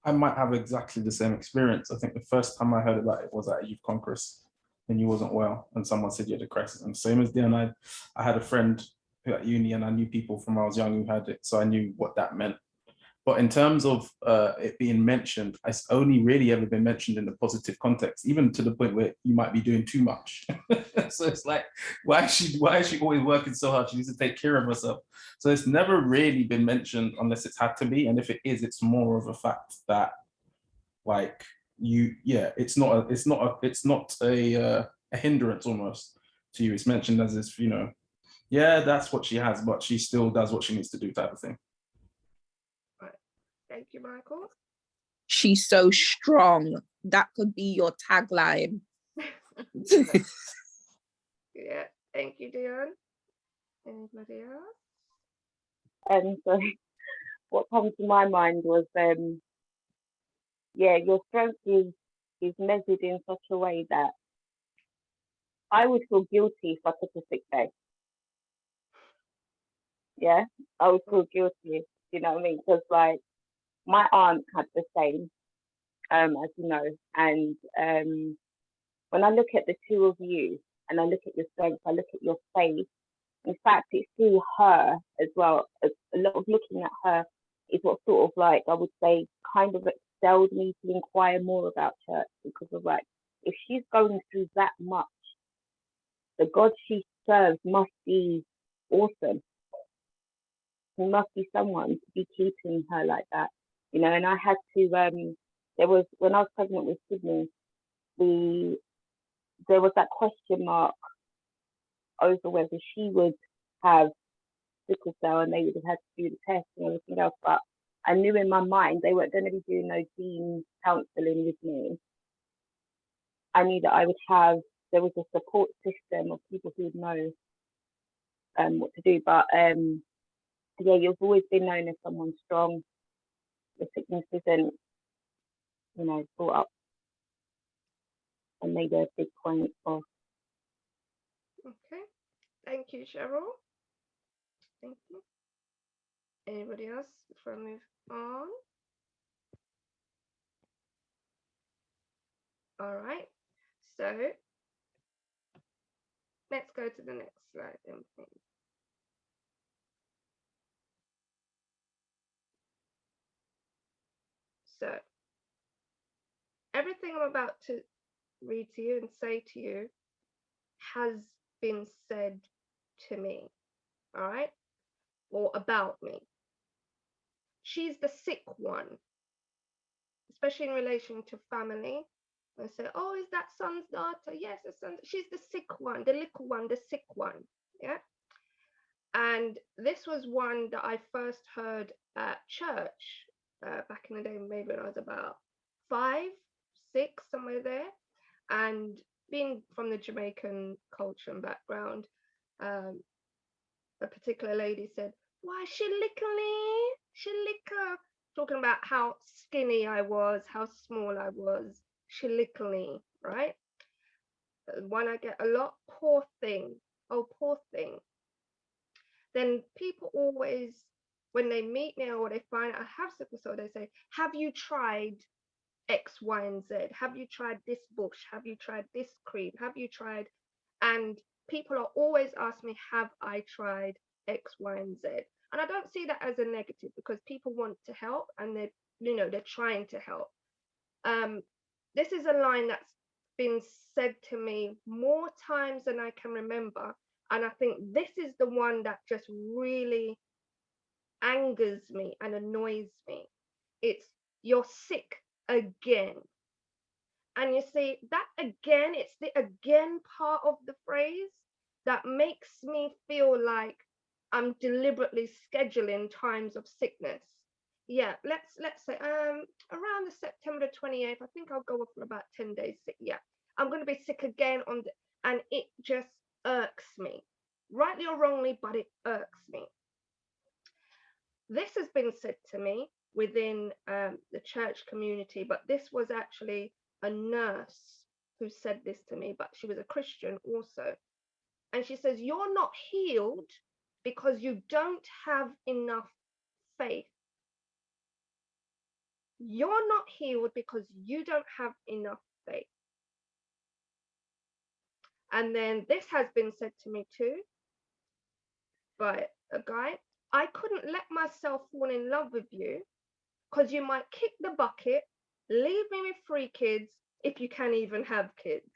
Speaker 1: I might have exactly the same experience. I think the first time I heard about it was at a youth congress and you wasn't well, and someone said you had a crisis. And same as Dion, I had a friend who at uni, and I knew people from when I was young who had it, so I knew what that meant. But in terms of it being mentioned, it's only really ever been mentioned in the positive context, even to the point where you might be doing too much. So it's like, why is she always working so hard? She needs to take care of herself. So it's never really been mentioned unless it's had to be. And if it is, it's more of a fact that, like, it's not a hindrance almost to you. It's mentioned as if, you know, yeah, that's what she has, but she still does what she needs to do, type of thing.
Speaker 2: Thank you, Michael.
Speaker 7: She's so strong. That could be your tagline.
Speaker 2: Yeah, thank you, Dion. Anybody else?
Speaker 8: So what comes to my mind was, your strength is measured in such a way that I would feel guilty if I took a sick day. Yeah, I would feel guilty. You know what I mean? Because like my aunt had the same, as you know, and when I look at the two of you, and I look at your strength, I look at your faith. In fact, it's through her as well. A lot of looking at her is what sort of like, I would say, kind of excelled me to inquire more about church, because of like, if she's going through that much, the God she serves must be awesome. He must be someone to be keeping her like that, you know. And I had to, there was, when I was pregnant with Sydney, there was that question mark over whether she would have sickle cell, and they would have had to do the test and everything else. But I knew in my mind they weren't going to be doing no gene counselling with me. I knew that I would have, there was a support system of people who would know what to do. But yeah, you've always been known as someone strong. The sickness isn't, you know, brought up and made a big point of.
Speaker 2: Okay. Thank you, Cheryl. Thank you. Anybody else before I move on? All right. So let's go to the next slide then, please. So everything I'm about to read to you and say to you has been said to me, all right, or about me. She's the sick one, especially in relation to family. I say, "Oh, is that son's daughter?" Yes, the son. She's the sick one, the little one, the sick one. Yeah. And this was one that I first heard at church back in the day, maybe when I was about 5, 6, somewhere there. And being from the Jamaican culture and background, a particular lady said, Why, Shilickly, talking about how skinny I was, how small I was, Shilickly, right? One I get a lot, poor thing, oh, poor thing. Then people always, when they meet me or they find I have sickle cell, they say, have you tried X, Y, and Z? Have you tried this bush? Have you tried this cream? Have you tried? And people are always asking me, have I tried X, Y, and Z? And I don't see that as a negative, because people want to help and they're trying to help. This is a line that's been said to me more times than I can remember. And I think this is the one that just really angers me and annoys me. It's, you're sick again. And you see, that again, it's the again part of the phrase that makes me feel like I'm deliberately scheduling times of sickness. Yeah, let's say around the September 28th, I think I'll go off for about 10 days sick. Yeah, I'm going to be sick again and it just irks me, rightly or wrongly, but it irks me. This has been said to me within the church community, but this was actually a nurse who said this to me, but she was a Christian also. And she says, you're not healed because you don't have enough faith. You're not healed because you don't have enough faith. And then this has been said to me too by a guy. I couldn't let myself fall in love with you because you might kick the bucket, leave me with 3 kids, if you can even have kids.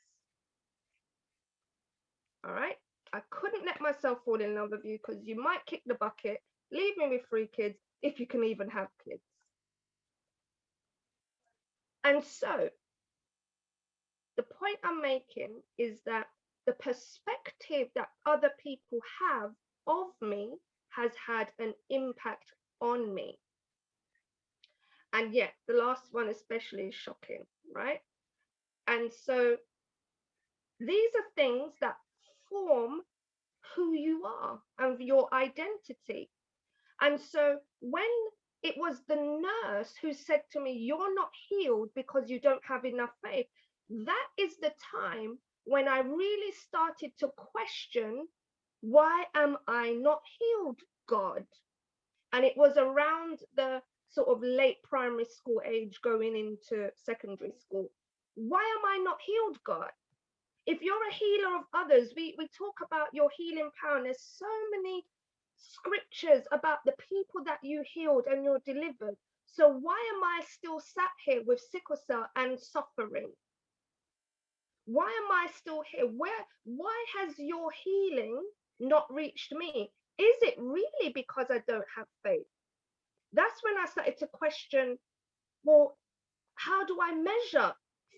Speaker 2: All right. I couldn't let myself fall in love with you because you might kick the bucket, leave me with 3 kids, if you can even have kids. And so the point I'm making is that the perspective that other people have of me has had an impact on me. And yet the last one especially is shocking, right? And so these are things that form who you are and your identity. And so when it was the nurse who said to me, you're not healed because you don't have enough faith, that is the time when I really started to question, why am I not healed, God? And it was around the sort of late primary school age going into secondary school. Why am I not healed, God? If you're a healer of others, we talk about your healing power, and there's so many scriptures about the people that you healed and you're delivered. So why am I still sat here with sickle cell and suffering? Why am I still here? Why has your healing not reached me? Is it really because I don't have faith? That's when I started to question, well, how do I measure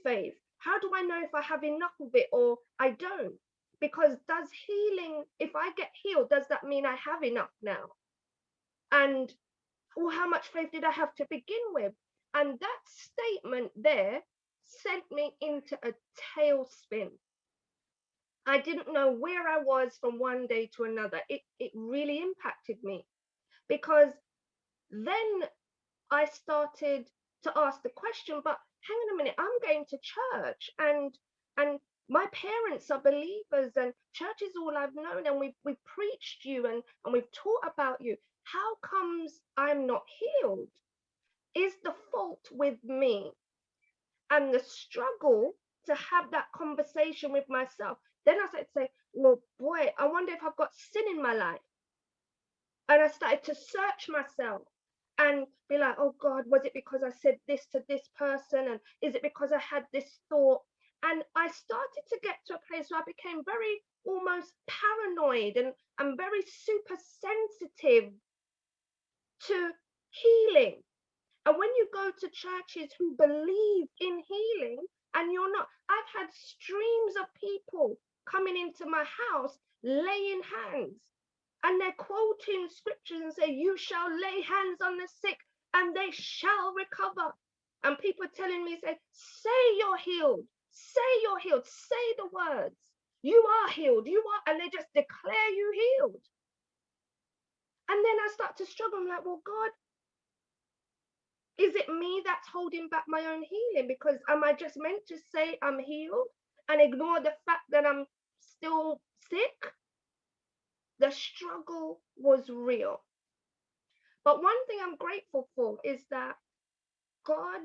Speaker 2: faith? How do I know if I have enough of it or I don't? Because does healing, if I get healed, does that mean I have enough now? And well, how much faith did I have to begin with? And that statement there sent me into a tailspin. I didn't know where I was from one day to another. It really impacted me, because then I started to ask the question, but hang on a minute, I'm going to church and my parents are believers and church is all I've known, and we've preached you and we've taught about you. How comes I'm not healed? Is the fault with me? And the struggle to have that conversation with myself. Then I started to say, well, boy, I wonder if I've got sin in my life. And I started to search myself and be like, oh God, was it because I said this to this person? And is it because I had this thought? And I started to get to a place where I became very almost paranoid and very super sensitive to healing. And when you go to churches who believe in healing and you're not, I've had streams of people coming into my house laying hands. And they're quoting scriptures and say, you shall lay hands on the sick and they shall recover. And people are telling me, say you're healed, say you're healed, say the words. You are healed, you are, and they just declare you healed. And then I start to struggle. I'm like, well, God, is it me that's holding back my own healing? Because am I just meant to say I'm healed and ignore the fact that I'm still sick? The struggle was real. But one thing I'm grateful for is that God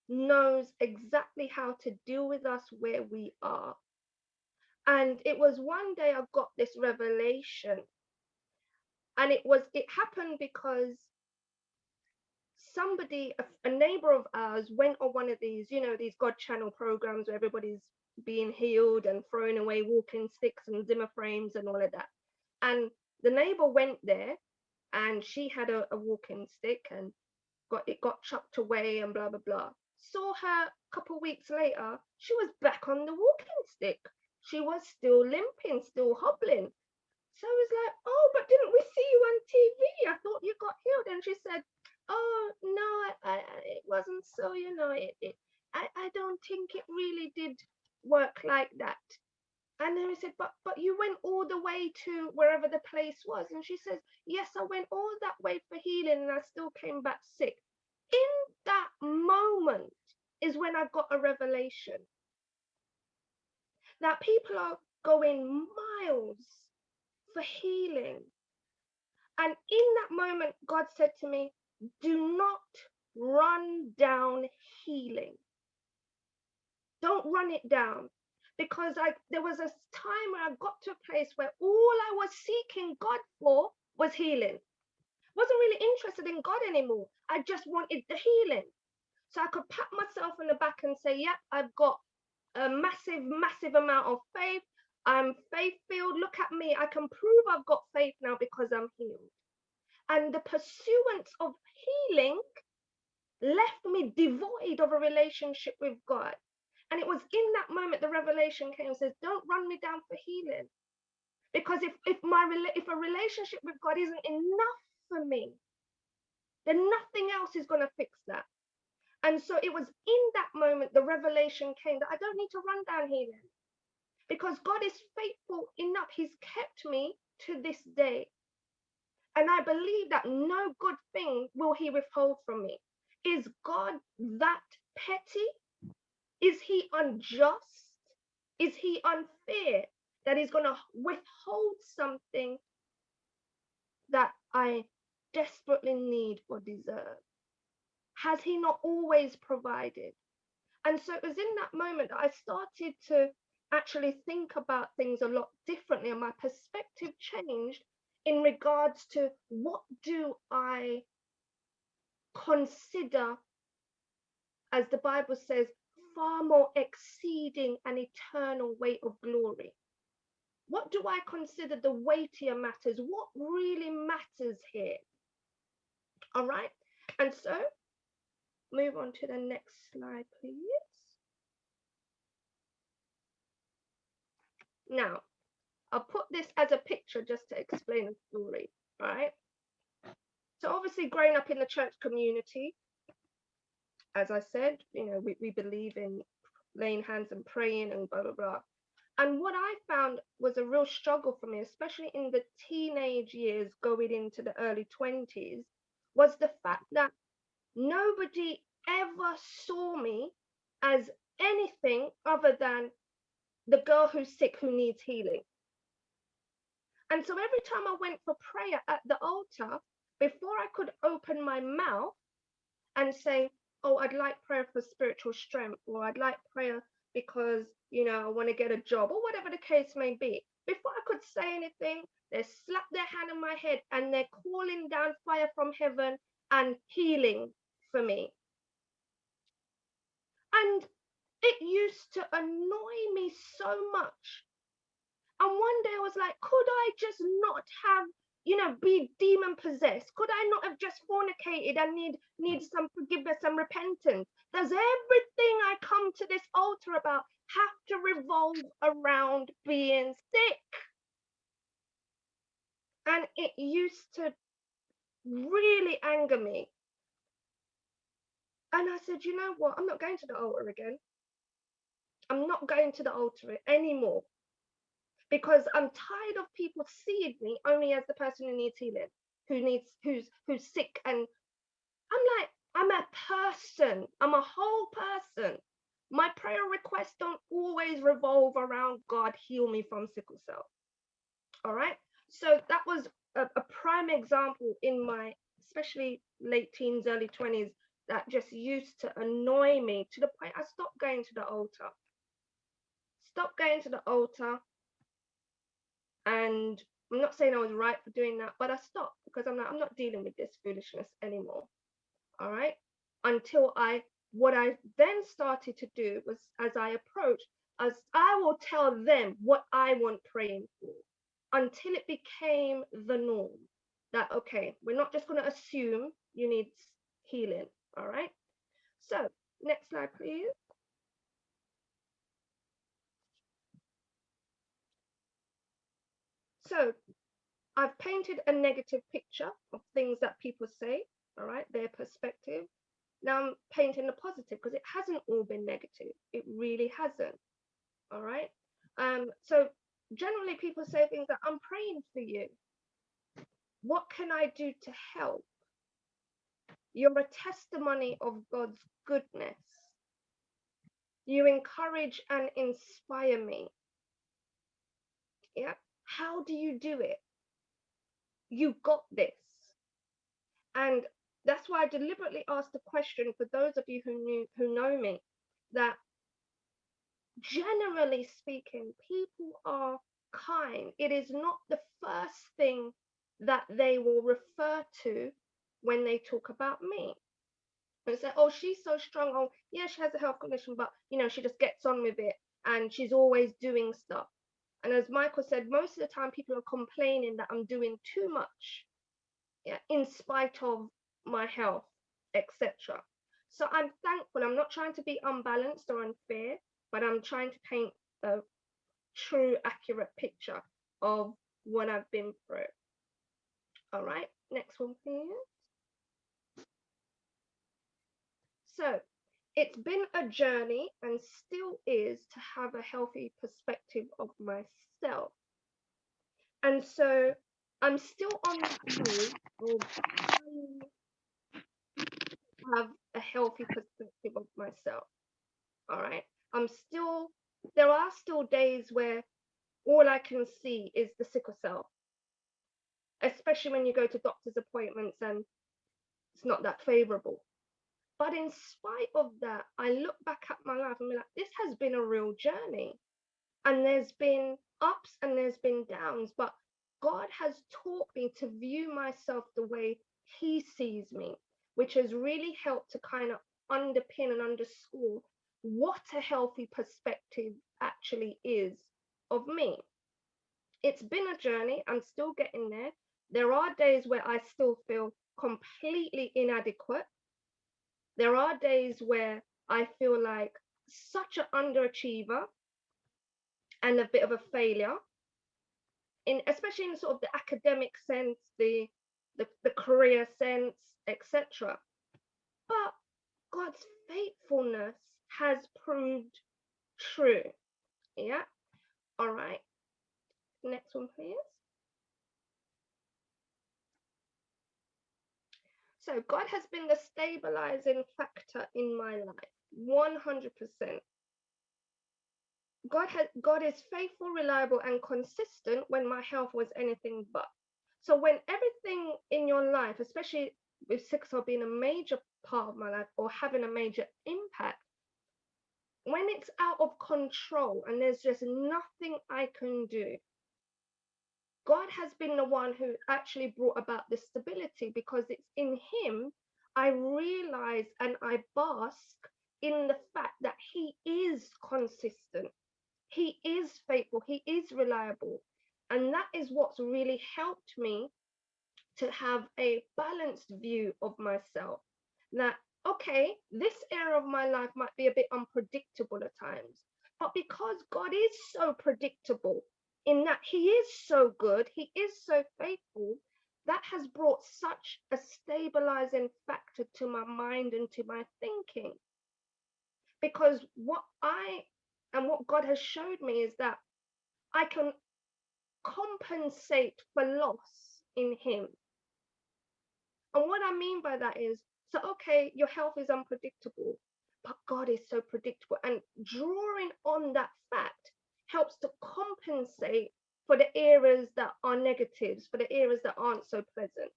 Speaker 2: knows exactly how to deal with us where we are. And it was one day I got this revelation. And it happened because somebody, a neighbor of ours, went on one of these, these God channel programs where everybody's being healed and throwing away walking sticks and Zimmer frames and all of that. And the neighbor went there and she had a walking stick and got chucked away and blah, blah, blah. Saw her a couple of weeks later, she was back on the walking stick. She was still limping, still hobbling. So I was like, oh, but didn't we see you on TV? I thought you got healed. And she said, oh, no, it wasn't so, I don't think it really did work like that. And then we said, but you went all the way to wherever the place was. And she says, yes, I went all that way for healing and I still came back sick. In that moment is when I got a revelation that people are going miles for healing. And in that moment, God said to me, do not run down healing. Don't run it down. Because there was a time where I got to a place where all I was seeking God for was healing. Wasn't really interested in God anymore. I just wanted the healing. So I could pat myself on the back and say, yep, I've got a massive, massive amount of faith. I'm faith-filled. Look at me. I can prove I've got faith now because I'm healed. And the pursuance of healing left me devoid of a relationship with God. And it was in that moment the revelation came and says, don't run me down for healing. Because if a relationship with God isn't enough for me, then nothing else is going to fix that. And so it was in that moment the revelation came that I don't need to run down healing. Because God is faithful enough. He's kept me to this day. And I believe that no good thing will he withhold from me. Is God that petty? Is he unjust? Is he unfair that he's going to withhold something that I desperately need or deserve? Has he not always provided? And so it was in that moment that I started to actually think about things a lot differently, and my perspective changed in regards to what do I consider, as the Bible says, far more exceeding an eternal weight of glory. What do I consider the weightier matters? What really matters here? All right. And so move on to the next slide, please. Now, I'll put this as a picture just to explain the story, right? So obviously growing up in the church community, as I said, we believe in laying hands and praying and blah, blah, blah. And what I found was a real struggle for me, especially in the teenage years going into the early 20s, was the fact that nobody ever saw me as anything other than the girl who's sick, who needs healing. And so every time I went for prayer at the altar, before I could open my mouth and say, oh, I'd like prayer for spiritual strength, or I'd like prayer because, I want to get a job, or whatever the case may be, before I could say anything, they slap their hand on my head and they're calling down fire from heaven and healing for me. And it used to annoy me so much. And one day I was like, could I just not have, be demon possessed? Could I not have just fornicated and need some forgiveness and repentance? Does everything I come to this altar about have to revolve around being sick? And it used to really anger me. And I said, you know what? I'm not going to the altar again. I'm not going to the altar anymore. Because I'm tired of people seeing me only as the person who needs healing, who's sick, and I'm like, I'm a person. I'm a whole person. My prayer requests don't always revolve around God heal me from sickle cell. All right. So that was a prime example in my, especially late teens, early 20s, that just used to annoy me to the point I stopped going to the altar. Stop going to the altar. And I'm not saying I was right for doing that, but I stopped because I'm not dealing with this foolishness anymore. All right. Until what I then started to do was, as I approached, as I will tell them what I want praying for, until it became the norm that, okay, we're not just going to assume you need healing. All right. So next slide, please. So I've painted a negative picture of things that people say, all right, their perspective. Now I'm painting the positive because it hasn't all been negative. It really hasn't. All right. So generally people say things like, I'm praying for you. What can I do to help? You're a testimony of God's goodness. You encourage and inspire me. Yeah. How do you do it? You got this. And that's why I deliberately asked the question for those of you who know me, that generally speaking, people are kind. It is not the first thing that they will refer to when they talk about me. And say, oh, she's so strong. Oh, yeah, she has a health condition, but she just gets on with it and she's always doing stuff. And as Michael said, most of the time people are complaining that I'm doing too much, yeah, in spite of my health, etc. So I'm thankful. I'm not trying to be unbalanced or unfair, but I'm trying to paint a true, accurate picture of what I've been through. All right, next one, please. So it's been a journey and still is to have a healthy perspective of myself. And so I'm still on that move of trying to have a healthy perspective of myself. All right. There are still days where all I can see is the sickle cell, especially when you go to doctor's appointments and it's not that favorable. But in spite of that, I look back at my life and be like, this has been a real journey. And there's been ups and there's been downs, but God has taught me to view myself the way He sees me, which has really helped to kind of underpin and underscore what a healthy perspective actually is of me. It's been a journey. I'm still getting there. There are days where I still feel completely inadequate. There are days where I feel like such an underachiever and a bit of a failure, especially in sort of the academic sense, the career sense, etc. But God's faithfulness has proved true. Yeah. All right. Next one, please. So God has been the stabilizing factor in my life, 100%. God is faithful, reliable, and consistent when my health was anything but. So when everything in your life, especially with sickle cell being a major part of my life or having a major impact, when it's out of control and there's just nothing I can do, God has been the one who actually brought about this stability, because it's in Him I realize and I bask in the fact that He is consistent. He is faithful. He is reliable. And that is what's really helped me to have a balanced view of myself. That, okay, this area of my life might be a bit unpredictable at times, but because God is so predictable in that He is so good, He is so faithful, that has brought such a stabilizing factor to my mind and to my thinking. Because what God has showed me is that I can compensate for loss in Him. And what I mean by that is, so okay, your health is unpredictable, but God is so predictable. And drawing on that fact helps to compensate for the areas that are negatives, for the areas that aren't so pleasant.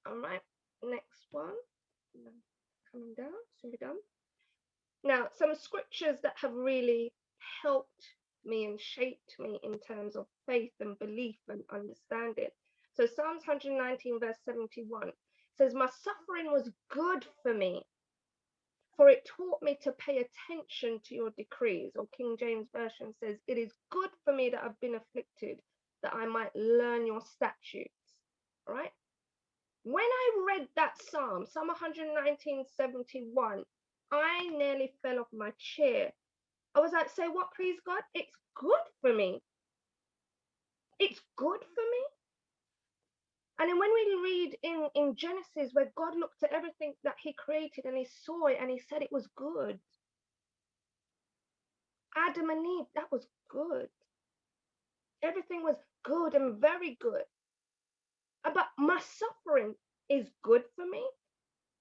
Speaker 2: All right, next one. Coming down, soon be done. Now, some scriptures that have really helped me and shaped me in terms of faith and belief and understanding. So Psalms 119 verse 71 says, my suffering was good for me, for it taught me to pay attention to your decrees. Or King James Version says, it is good for me that I've been afflicted, that I might learn your statutes. All right. When I read that Psalm 119:71, I nearly fell off my chair. I was like, say what, please, God? It's good for me. It's good for me. And then when we read in Genesis, where God looked at everything that he created and he saw it and he said it was good. Adam and Eve, that was good. Everything was good and very good. But my suffering is good for me.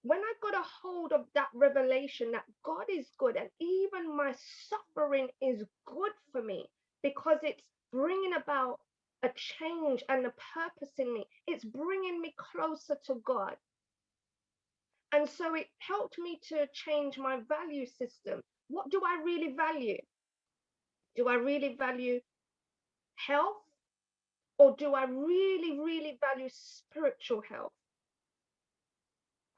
Speaker 2: When I got a hold of that revelation that God is good and even my suffering is good for me because it's bringing about a change and a purpose in me, it's bringing me closer to God. And so it helped me to change my value system. What do I really value? Do I really value health, or do I really, really value spiritual health?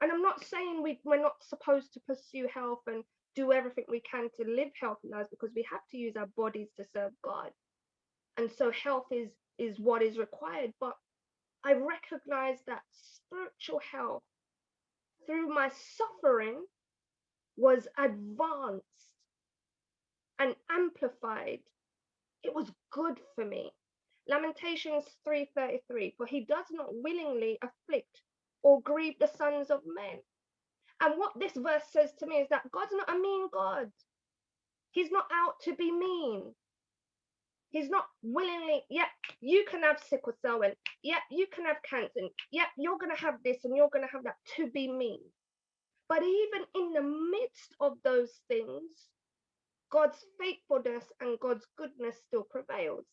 Speaker 2: And I'm not saying we're not supposed to pursue health and do everything we can to live healthy lives, because we have to use our bodies to serve God. And so health is what is required. But I recognize that spiritual health through my suffering was advanced and amplified. It was good for me. Lamentations 3:33, for he does not willingly afflict or grieve the sons of men. And what this verse says to me is that God's not a mean God. He's not out to be mean. He's not willingly, yeah, you can have sickle cell, and yeah, you can have cancer, and yeah, you're going to have this and you're going to have that, to be mean. But even in the midst of those things, God's faithfulness and God's goodness still prevails.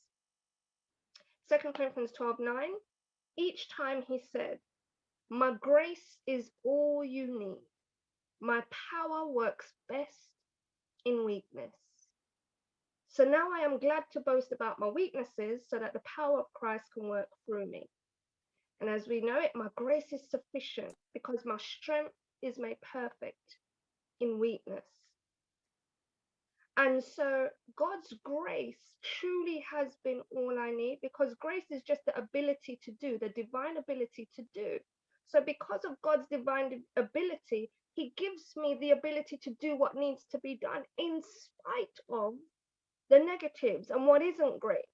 Speaker 2: 2 Corinthians 12:9, each time he said, my grace is all you need. My power works best in weakness. So now I am glad to boast about my weaknesses so that the power of Christ can work through me. And as we know it, my grace is sufficient because my strength is made perfect in weakness. And so God's grace truly has been all I need, because grace is just the ability to do, the divine ability to do. So because of God's divine ability, he gives me the ability to do what needs to be done in spite of the negatives and what isn't great.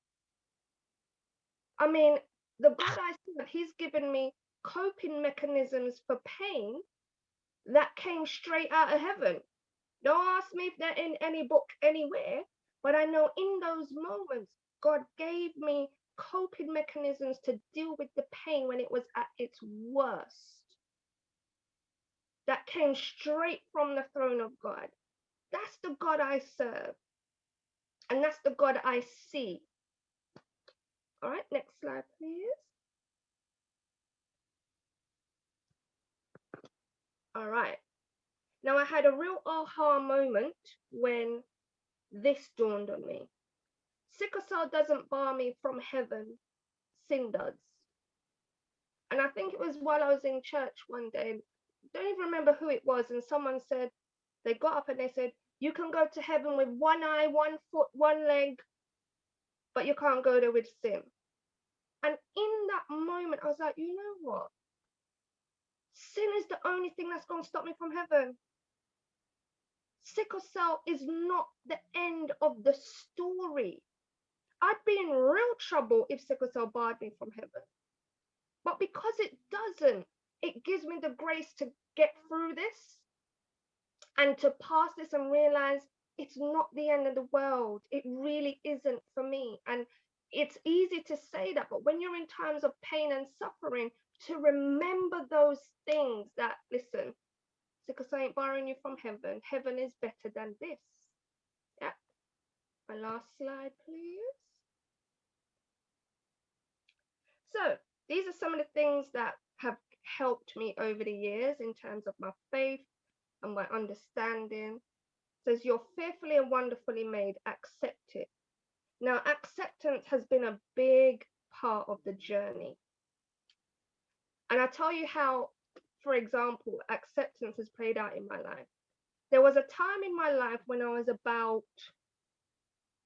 Speaker 2: I mean, the God I serve, he's given me coping mechanisms for pain that came straight out of heaven. Don't ask me if they're in any book anywhere, but I know in those moments, God gave me coping mechanisms to deal with the pain when it was at its worst. That came straight from the throne of God. That's the God I serve. And that's the God I see. All right, next slide, please. All right. Now I had a real aha moment when this dawned on me. Sickle cell doesn't bar me from heaven, sin does. And I think it was while I was in church one day, don't even remember who it was, and someone said, they got up and they said, you can go to heaven with one eye, 1 foot, 1 leg, but you can't go there with sin. And in that moment, I was like, you know what? Sin is the only thing that's going to stop me from heaven. Sickle cell is not the end of the story. I'd be in real trouble if sickle cell barred me from heaven. But because it doesn't, it gives me the grace to get through this and to pass this and realize it's not the end of the world. It really isn't for me. And it's easy to say that, but when you're in times of pain and suffering, to remember those things that, listen, because I ain't borrowing you from heaven. Heaven is better than this. Yeah. My last slide, please. So these are some of the things that have helped me over the years in terms of my faith and my understanding. It says, you're fearfully and wonderfully made, accept it. Now, acceptance has been a big part of the journey. And I'll tell you how, for example, acceptance has played out in my life. There was a time in my life when I was about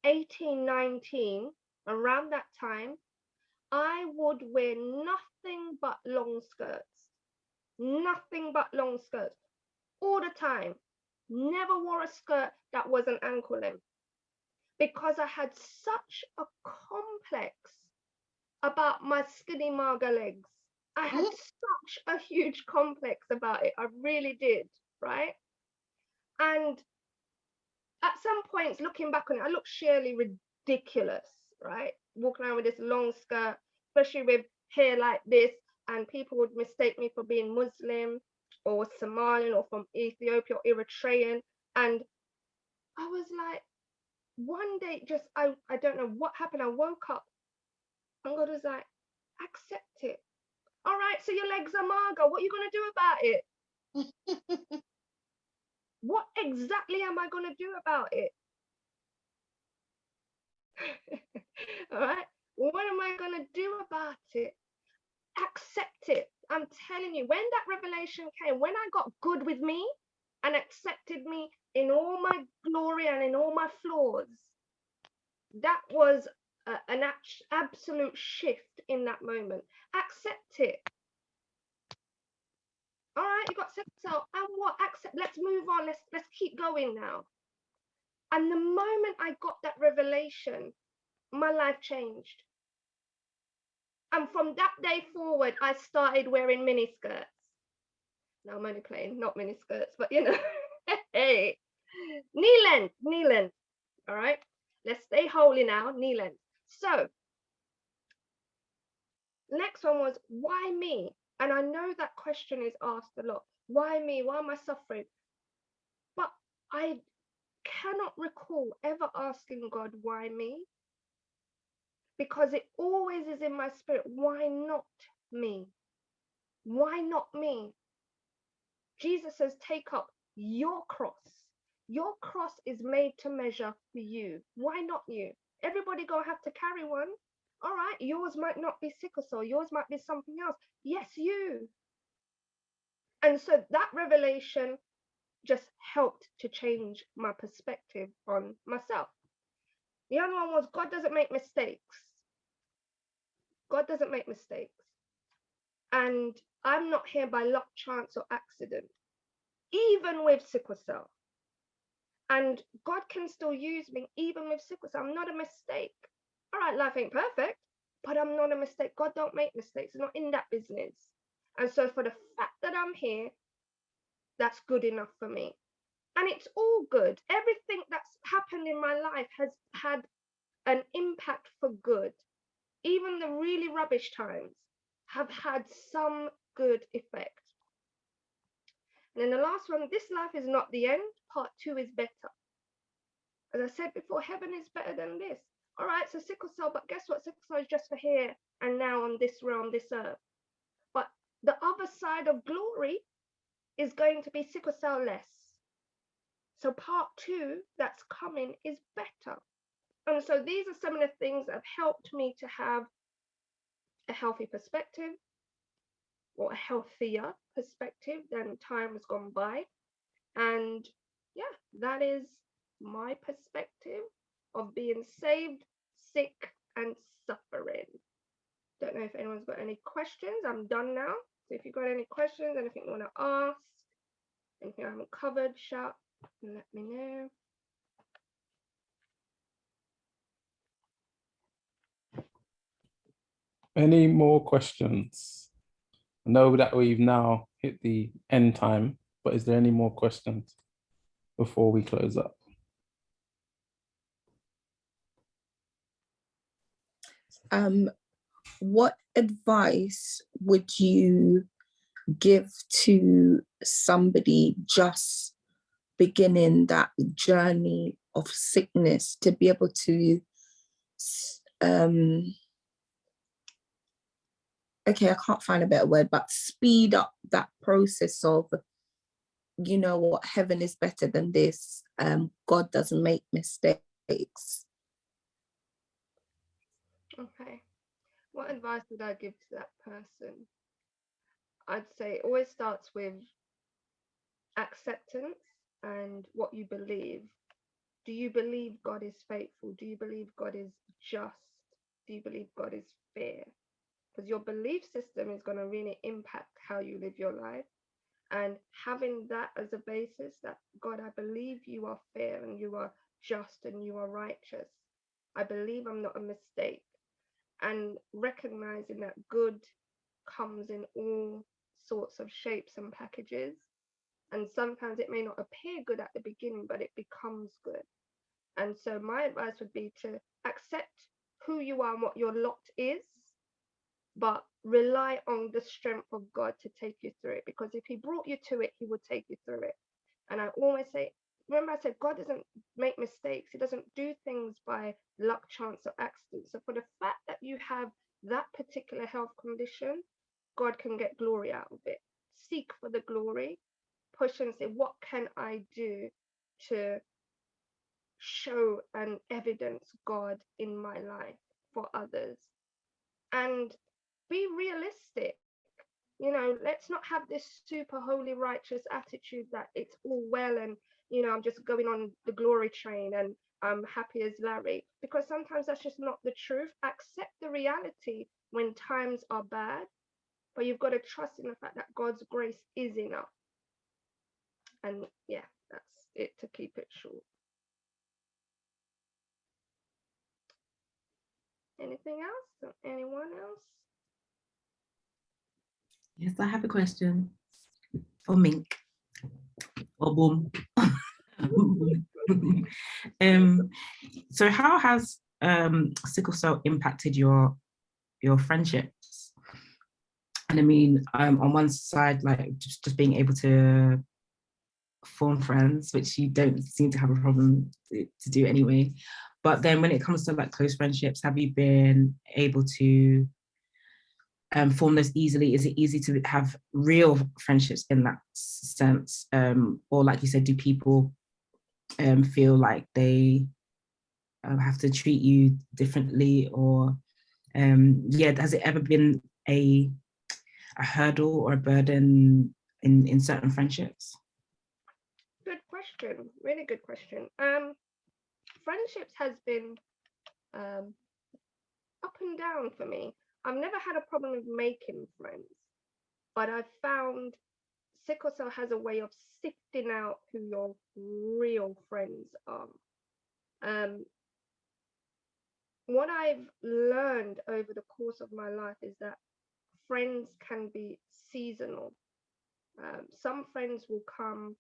Speaker 2: 18, 19, around that time, I would wear nothing but long skirts, nothing but long skirts all the time. Never wore a skirt that wasn't ankle length because I had such a complex about my skinny marga legs. I had such a huge complex about it. I really did, right? And at some points, looking back on it, I looked sheerly ridiculous, right? Walking around with this long skirt, especially with hair like this, and people would mistake me for being Muslim or Somalian or from Ethiopia or Eritrean. And I was like, one day, just, I don't know what happened. I woke up and God was like, accept it. All right, so your legs are marga. What are you going to do about it? What exactly am I going to do about it? All right, what am I going to do about it? Accept it. I'm telling you, when that revelation came, when I got good with me and accepted me in all my glory and in all my flaws, that was an absolute shift in that moment. Accept it. All right, you got sickle cell, and what? Accept. Let's move on. Let's keep going now. And the moment I got that revelation, my life changed. And from that day forward, I started wearing mini skirts. Now I'm only playing, not mini skirts, but you know, hey, knee length. All right, let's stay holy now, knee length. So next one was, why me? And I know that question is asked a lot. Why me? Why am I suffering? But I cannot recall ever asking God, why me? Because it always is in my spirit, why not me? Why not me? Jesus says, take up your cross. Your cross is made to measure for you. Why not you? Everybody gonna have to carry one. All right, yours might not be sickle cell. Yours might be something else. Yes, you. And so that revelation just helped to change my perspective on myself. The other one was, God doesn't make mistakes. God doesn't make mistakes. And I'm not here by luck, chance, or accident, even with sickle cell. And God can still use me even with sickle cell. I'm not a mistake. All right, life ain't perfect, but I'm not a mistake. God don't make mistakes. He's not in that business. And so for the fact that I'm here, that's good enough for me. And it's all good. Everything that's happened in my life has had an impact for good. Even the really rubbish times have had some good effect. And then the last one, this life is not the end. Part 2 is better. As I said before, heaven is better than this. All right, so sickle cell, but guess what? Sickle cell is just for here and now on this realm, this earth. But the other side of glory is going to be sickle cell less. So part 2 that's coming is better. And so these are some of the things that have helped me to have a healthy perspective, or a healthier perspective than time has gone by. And yeah, that is my perspective of being saved, sick, and suffering. Don't know if anyone's got any questions. I'm done now. So if you've got any questions, anything you want to ask, anything I haven't covered, shout and let me know.
Speaker 1: Any more questions? I know that we've now hit the end time, but is there any more questions before we close up?
Speaker 7: what advice would you give to somebody just beginning that journey of sickness to be able to okay, I can't find a better word, but speed up that process of, you know what, heaven is better than this. God doesn't make mistakes.
Speaker 2: Okay. What advice would I give to that person? I'd say it always starts with acceptance and what you believe. Do you believe God is faithful? Do you believe God is just? Do you believe God is fair? Because your belief system is going to really impact how you live your life. And having that as a basis, that God, I believe you are fair and you are just and you are righteous. I believe I'm not a mistake. And recognizing that good comes in all sorts of shapes and packages. And sometimes it may not appear good at the beginning, but it becomes good. And so my advice would be to accept who you are and what your lot is, but rely on the strength of God to take you through it. Because if he brought you to it, he would take you through it. And I always say, remember I said, God doesn't make mistakes. He doesn't do things by luck, chance, or accident. So for the fact that you have that particular health condition, God can get glory out of it. Seek for the glory, push and say, what can I do to show and evidence God in my life for others? And be realistic. You know, let's not have this super holy righteous attitude that it's all well and, you know, I'm just going on the glory train and I'm happy as Larry, because sometimes that's just not the truth. Accept the reality when times are bad, but you've got to trust in the fact that God's grace is enough. And yeah, that's it, to keep it short. Anything else? Anyone else?
Speaker 9: Yes, I have a question for Mink or Boom. So how has sickle cell impacted your friendships? And I mean, on one side, like just being able to form friends, which you don't seem to have a problem to do anyway. But then when it comes to like close friendships, have you been able to form those easily? Is it easy to have real friendships in that sense? Or like you said, do people feel like they have to treat you differently? Or yeah, has it ever been a hurdle or a burden in certain friendships?
Speaker 2: Good question. Really good question. Friendships has been up and down for me. I've never had a problem with making friends, but I've found sickle cell has a way of sifting out who your real friends are. What I've learned over the course of my life is that friends can be seasonal. Some friends will come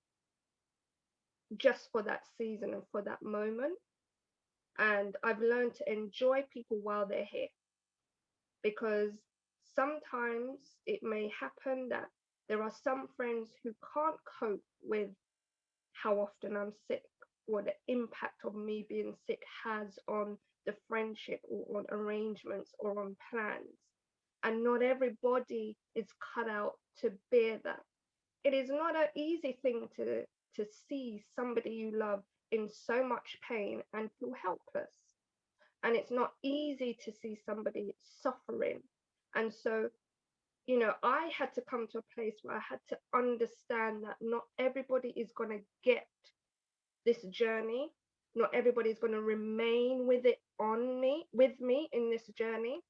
Speaker 2: just for that season and for that moment. And I've learned to enjoy people while they're here, because sometimes it may happen that there are some friends who can't cope with how often I'm sick or the impact of me being sick has on the friendship or on arrangements or on plans. And not everybody is cut out to bear that. It is not an easy thing to see somebody you love in so much pain and feel helpless. And it's not easy to see somebody suffering. And so, you know, I had to come to a place where I had to understand that not everybody is going to get this journey. Not everybody is going to remain with me in this journey.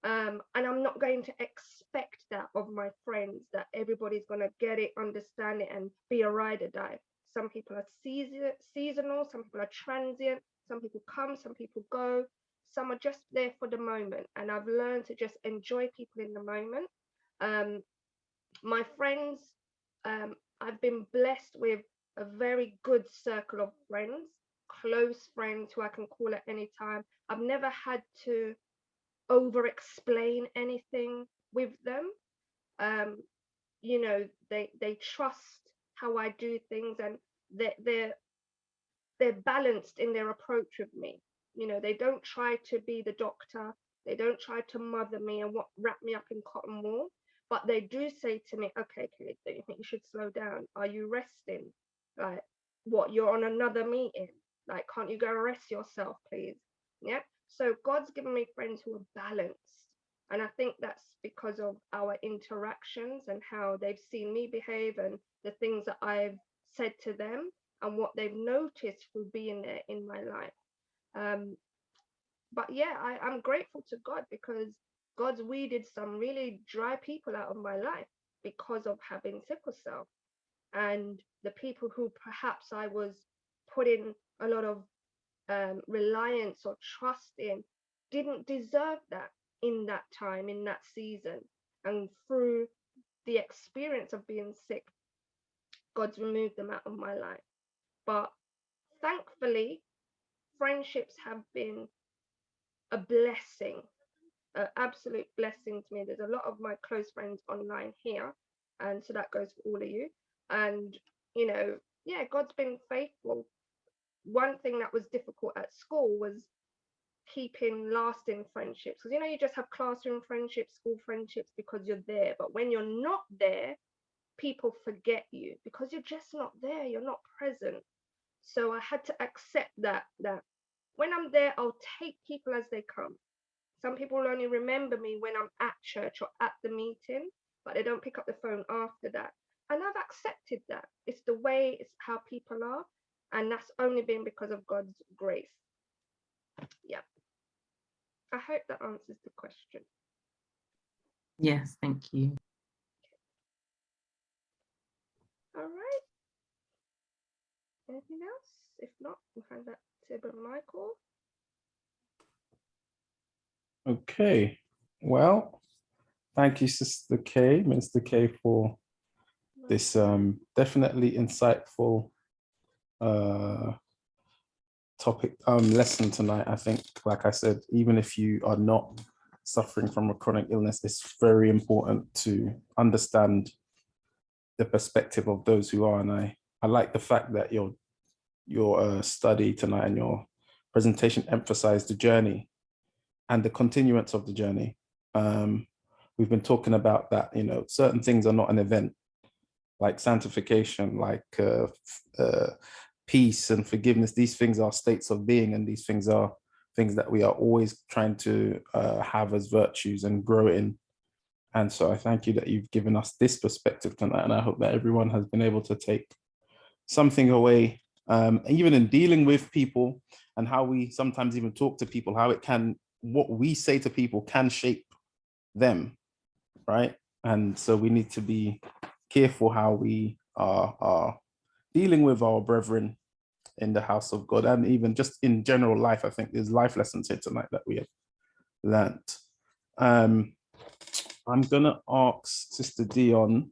Speaker 2: And I'm not going to expect that of my friends, that everybody's going to get it, understand it, and be a ride or die. Some people are seasonal, some people are transient, some people come, some people go, some are just there for the moment. And I've learned to just enjoy people in the moment. My friends, I've been blessed with a very good circle of friends, close friends who I can call at any time. I've never had to over explain anything with them. You know, they trust how I do things, and they're balanced in their approach with me. You know, they don't try to be the doctor. They don't try to mother me and wrap me up in cotton wool. But they do say to me, okay, Kate, do you think you should slow down? Are you resting? Like, what, you're on another meeting? Like, can't you go rest yourself, please? Yeah. So God's given me friends who are balanced. And I think that's because of our interactions and how they've seen me behave and the things that I've said to them and what they've noticed through being there in my life. But yeah, I'm grateful to God because God's weeded some really dry people out of my life because of having sickle cell. And the people who perhaps I was putting a lot of reliance or trust in didn't deserve that in that time, in that season. And through the experience of being sick, God's removed them out of my life. But thankfully, friendships have been a blessing, an absolute blessing to me. There's a lot of my close friends online here, and so that goes for all of you. And you know, yeah, God's been faithful. One thing that was difficult at school was keeping lasting friendships, because you know, you just have classroom friendships, school friendships because you're there, but when you're not there, people forget you because you're just not there, you're not present. So I had to accept that when I'm there, I'll take people as they come. Some people will only remember me when I'm at church or at the meeting, but they don't pick up the phone after that. And I've accepted that. It's the way, it's how people are. And that's only been because of God's grace. Yeah. I hope that answers the question.
Speaker 9: Yes, thank you.
Speaker 2: All right. Anything else? If not, we'll hand that to Brother Michael.
Speaker 1: Okay. Well, thank you, Sister K, Minister K, for this definitely insightful topic lesson tonight. I think, like I said, even if you are not suffering from a chronic illness, it's very important to understand the perspective of those who are. And I like the fact that your study tonight and your presentation emphasized the journey and the continuance of the journey. We've been talking about that, you know, certain things are not an event, like sanctification, like peace and forgiveness. These things are states of being, and these things are things that we are always trying to have as virtues and grow in. And so I thank you that you've given us this perspective tonight, and I hope that everyone has been able to take something away, even in dealing with people and how we sometimes even talk to people, how it can, what we say to people can shape them, right? And so we need to be careful how we are dealing with our brethren in the house of God, and even just in general life. I think there's life lessons here tonight that we have learned. I'm gonna ask Sister Dion